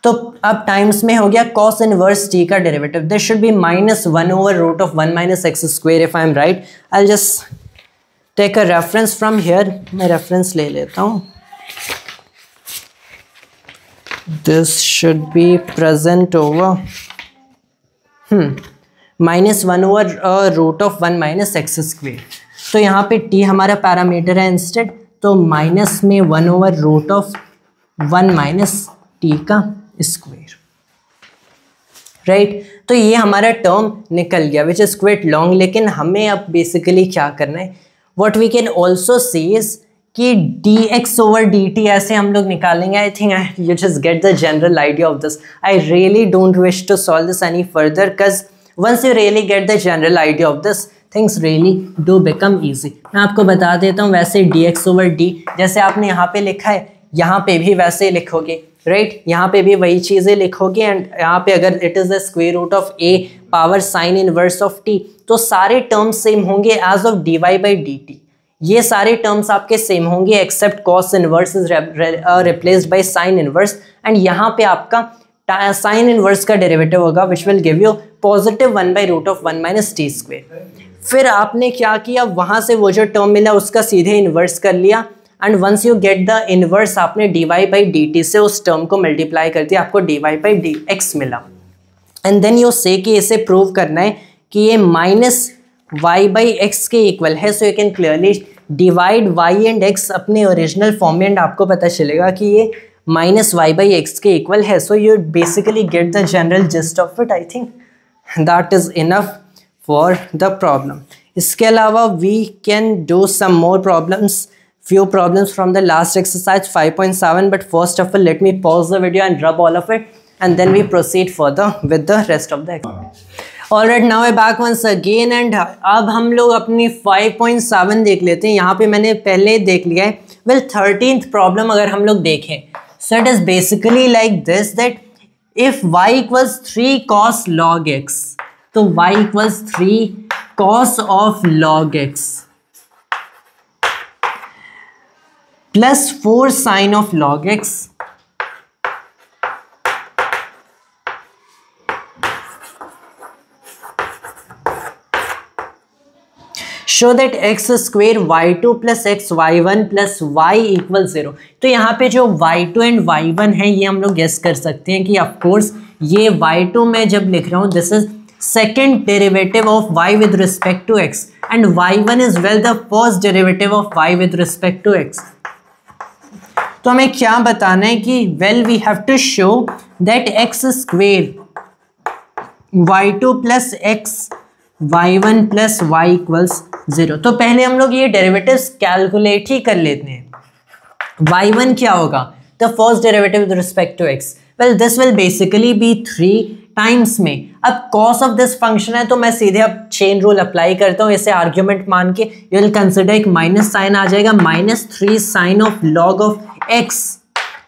तो अब टाइम्स में हो गया कॉस इनवर्स टी का derivative, this should be -1/√1 - x², if I am right. I just take a reference from here, मैं रेफरेंस ले लेता हूँ, this should be present over -1/√1 - x², तो यहाँ पे t हमारा पैरामीटर है इंस्टेड, तो माइनस में 1/√1 - t का स्क्वायर, राइट। तो ये हमारा टर्म निकल गया विच इज़ क्विट लॉन्ग। लेकिन हमें अब बेसिकली क्या करना है, what we can also see is कि dx over dt ऐसे हम लोग निकालेंगे। I think you just get the general idea of this. I really don't wish to solve this any further because once you really get the general idea of this things really do become easy. मैं आपको बता देता हूँ, वैसे dx over d जैसे आपने यहाँ पे लिखा है यहाँ पे भी वैसे लिखोगे, राइट यहाँ पे भी वही चीज़ें लिखोगे। एंड यहाँ पे अगर it is the square root of a power sine inverse of t तो सारे टर्म्स सेम होंगे as of dy by dt। ये सारे टर्म्स आपके सेम होंगे except cos inverse is replaced by sine inverse. And यहाँ पे आपका साइन इनवर्स का डेरिवेटिव होगा which will give you positive 1 by root of 1 minus t square. फिर आपने क्या किया, वहाँ से वो जो टर्म मिला उसका सीधे इन्वर्स कर लिया। And once you get the inverse आपने dy बाई dt से उस टर्म को मल्टीप्लाई कर दिया, आपको dy बाई dx मिला। एंड देन यू से कि इसे प्रूव करना है कि ये माइनस y बाई एक्स के इक्वल है। सो you can clearly divide y and x अपने ओरिजिनल फॉर्म में एंड आपको पता चलेगा कि ये माइनस y बाई एक्स के इक्वल है। So you basically gate the general gist of it. I think that is enough for the problem. इसके अलावा we can do some more problems, few problems from the last exercise 5.7, but first of all let me pause the video and rub all of it and then we proceed further with the rest of the exercise. Alright, now we're back once again and अब हम लोग अपनी 5.7 देख लेते हैं। यहाँ पे मैंने पहले देख लिया है। Well, 13th problem अगर हम लोग देखें, so it is basically like this that if y equals 3 cos log x, तो y equals 3 cos of log x plus 4 sin of log x show that x square y2 plus x y1 plus y equals 0। तो यहाँ पे जो y2 एंड y1 है ये हम लोग गेस कर सकते हैं कि ऑफ कोर्स ये y2 में जब लिख रहा हूँ this is second derivative of y with respect to x and y1 is well the first derivative of y with respect to x। तो हमें क्या बताना है कि well we have to show that x square y2 plus x y1 plus y equals 0। तो पहले हम लोग ये डेरिवेटिव्स कैलकुलेट ही कर लेते हैं। y1 क्या होगा, the first derivative with respect to x, well this will basically be 3 times में। अब कॉस ऑफ दिस फंक्शन है तो मैं सीधे अब चेन रूल अप्लाई करता हूँ, इसे आर्ग्यूमेंट मान के यू विल कंसिडर एक माइनस साइन आ जाएगा, -3 sine of log of x,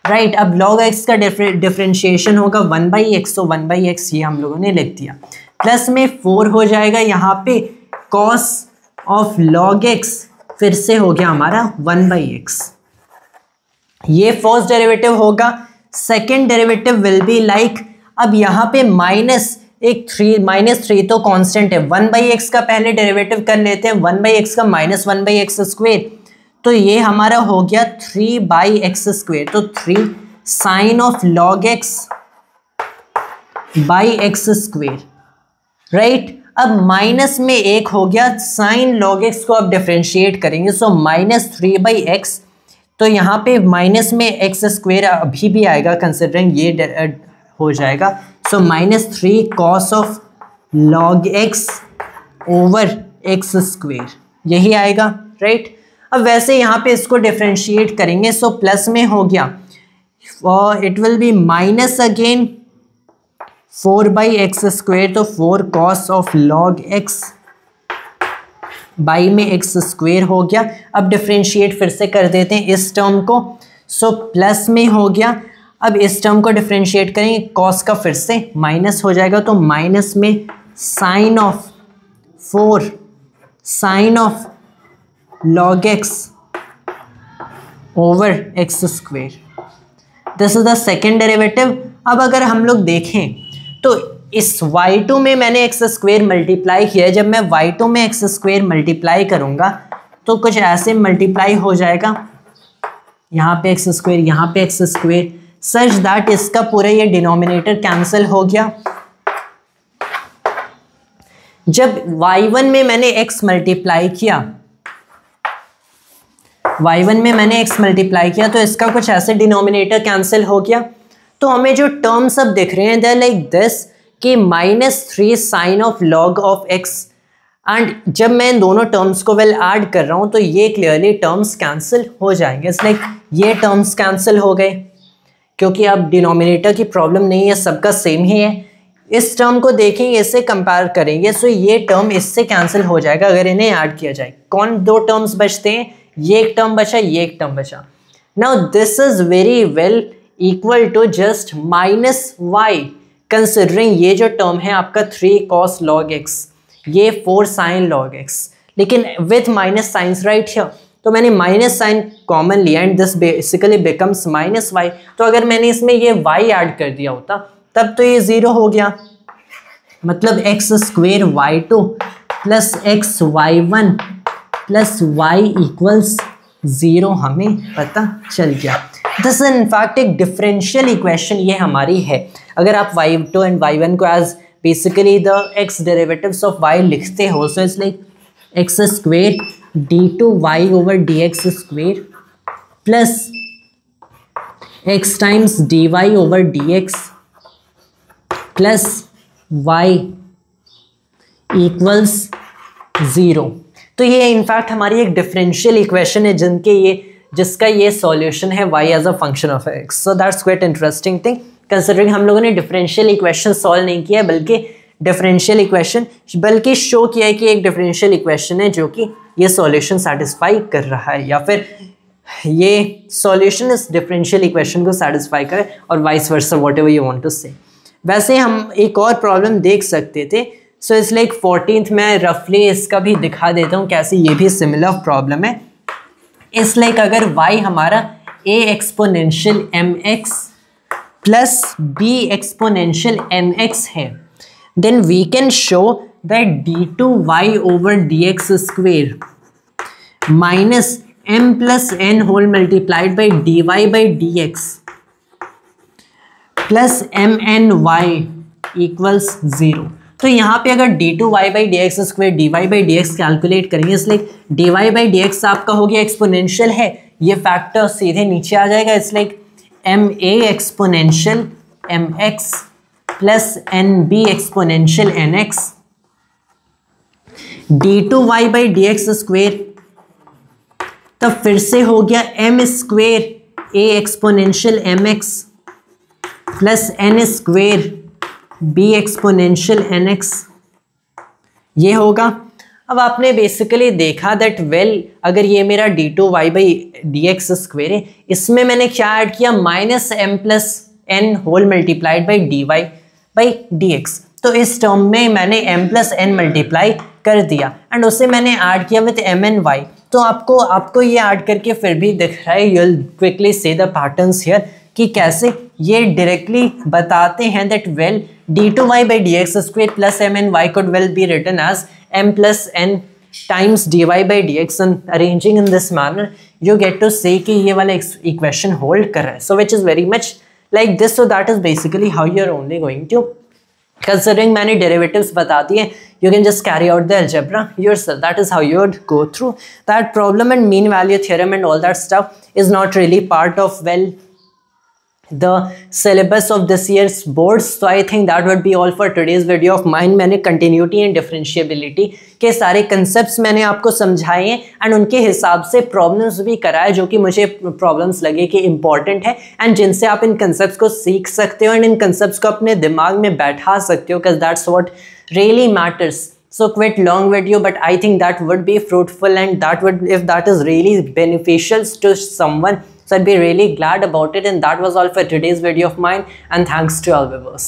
right. अब log x का डिफरेंशिएशन होगा 1 बाई एक्स, तो 1 बाई एक्स ये हम लोगों ने लिख दिया। प्लस में 4 हो जाएगा यहाँ पे cos ऑफ log x, फिर से हो गया हमारा 1 बाई एक्स। ये फर्स्ट डेरिवेटिव होगा। Second derivative will be like, अब यहाँ पे -3 तो कांस्टेंट है, 1 बाई एक्स का पहले डेरिवेटिव कर लेते हैं, 1 बाई एक्स का -1 बाई एक्स स्क्वेयर, तो ये हमारा हो गया 3 बाई एक्स स्क्वेयर। तो 3 sine of log x by x square, right. अब माइनस में 1 हो गया, साइन लॉग एक्स को अब डिफरेंशिएट करेंगे, सो -3 बाई एक्स, तो यहाँ पे माइनस में एक्स स्क्वेयर अभी भी आएगा कंसिडरिंग ये हो जाएगा, सो -3 cos of log x over x square, यही आएगा, राइट। अब वैसे यहाँ पे इसको डिफरेंशिएट करेंगे, सो प्लस में हो गया और it will B minus again 4 by x square, तो 4 cos of log x by में एक्स स्क्वेयर हो गया। अब डिफरेंशिएट फिर से कर देते हैं इस टर्म को, सो प्लस में हो गया। अब इस टर्म को डिफरेंशिएट करेंगे, कॉस का फिर से माइनस हो जाएगा, तो माइनस में sine of 4 sine of log x over x square, this is the second derivative. अब अगर हम लोग देखें तो इस y2 में मैंने x स्क्वेयर मल्टीप्लाई किया है, जब मैं y2 में x स्क्वेयर मल्टीप्लाई करूंगा तो कुछ ऐसे मल्टीप्लाई हो जाएगा, यहाँ पे x स्क्वेयर, यहाँ पे x स्क्वेयर, सच दैट इसका पूरा ये डिनोमिनेटर कैंसिल हो गया। जब y1 में मैंने x मल्टीप्लाई किया, y1 में मैंने x मल्टीप्लाई किया तो इसका कुछ ऐसे डिनोमिनेटर कैंसिल हो गया। तो हमें जो टर्म्स अब दिख रहे हैं दे लाइक दिस कि -3 sine of log of x, and जब मैं इन दोनों टर्म्स को ऐड कर रहा हूँ तो ये क्लियरली टर्म्स कैंसिल हो जाएंगे। इट्स लाइक ये टर्म्स कैंसिल हो गए क्योंकि अब डिनोमिनेटर की प्रॉब्लम नहीं है, सबका सेम ही है। इस टर्म को देखेंगे, इससे कंपेयर करेंगे, सो ये टर्म इससे कैंसिल हो जाएगा अगर इन्हें ऐड किया जाए। कौन दो टर्म्स बचते हैं? ये एक टर्म बचा, ये एक टर्म बचा। Now this is very well equal to just -y, considering ये जो टर्म है आपका 3 cos log x, ये 4 sin log x, लेकिन with minus science right here, तो मैंने माइनस साइन कॉमन लिया and this basically becomes -y। तो अगर मैंने इसमें ये y ऐड कर दिया होता तब तो ये 0 हो गया, मतलब x² y2 plus xy1 plus y equals 0 हमें पता चल गया। दिस इन फैक्ट एक डिफरेंशियल इक्वेशन ये हमारी है। अगर आप y2 एंड y1 को as basically the x derivatives of y लिखते हो, so it's like x² d2y over dx square plus x times dy over dx plus y equals 0। तो ये इनफैक्ट हमारी एक डिफरेंशियल इक्वेशन है जिसका ये सॉल्यूशन है y as a function of x। So that's quite interesting thing, considering हम लोगों ने डिफरेंशियल इक्वेशन सॉल्व नहीं किया है बल्कि शो किया है कि एक डिफरेंशियल इक्वेशन है जो कि ये सॉल्यूशन सेटिस्फाई कर रहा है, या फिर ये सॉल्यूशन इस डिफरेंशियल इक्वेशन को सेटिस्फाई करे, और vice versa, whatever you want to say. वैसे हम एक और प्रॉब्लम देख सकते थे। सो इट्स लाइक 14th में रफली इसका भी दिखा देता हूँ कैसे ये भी सिमिलर प्रॉब्लम है। इट्स लाइक अगर y हमारा a exponential mx plus b exponential nx है, then we can show that d2y over dx square minus m plus n whole multiplied by dy by dx plus mny equals 0। तो यहाँ पे अगर d2y by dx square dy by dx calculate करेंगे, इसलिए dy by dx आपका हो गया एक्सपोनेंशियल है, ये फैक्टर सीधे नीचे आ जाएगा। It's like ma exponential mx plus nb exponential nx d2y by dx square, तब फिर से हो गया m square a exponential mx plus n square b exponential nx, ये होगा। अब आपने बेसिकली देखा दैट अगर ये मेरा d2y by dx स्क्वेयर है, इसमें मैंने क्या ऐड किया, -m plus n whole multiplied by dy by dx। तो इस टर्म में मैंने m प्लस n मल्टीप्लाई कर दिया एंड उसे मैंने ऐड किया विथ m एंड y। तो आपको ये ऐड करके फिर भी दिख रहा है, you will quickly see the patterns here कि कैसे ये डायरेक्टली बताते हैं that d2y by dx square plus m and y could well be written as m plus n times dy by dx, and arranging in this manner you get to say कि ये वाला equation hold कर रहा है, so which is very much like this। So that is basically how you are only going to, considering मैंने derivatives बता दिए, you can just carry out the algebra yourself। That is how you would go through that problem, and mean value theorem and all that stuff is not really part of the syllabus of this year's boards। So I think that would be all for today's video of mine। मैंने continuity and differentiability के सारे concepts मैंने आपको समझाए हैं एंड उनके हिसाब से problems भी कराए जो कि मुझे problems लगे कि important है एंड जिनसे आप इन concepts को सीख सकते हो एंड इन concepts को अपने दिमाग में बैठा सकते हो, because that's what really matters। So quite long video, but I think that would be fruitful and that would, if that is really beneficial to someone, so I'd be really glad about it। And that was all for today's video of mine, and thanks to all viewers।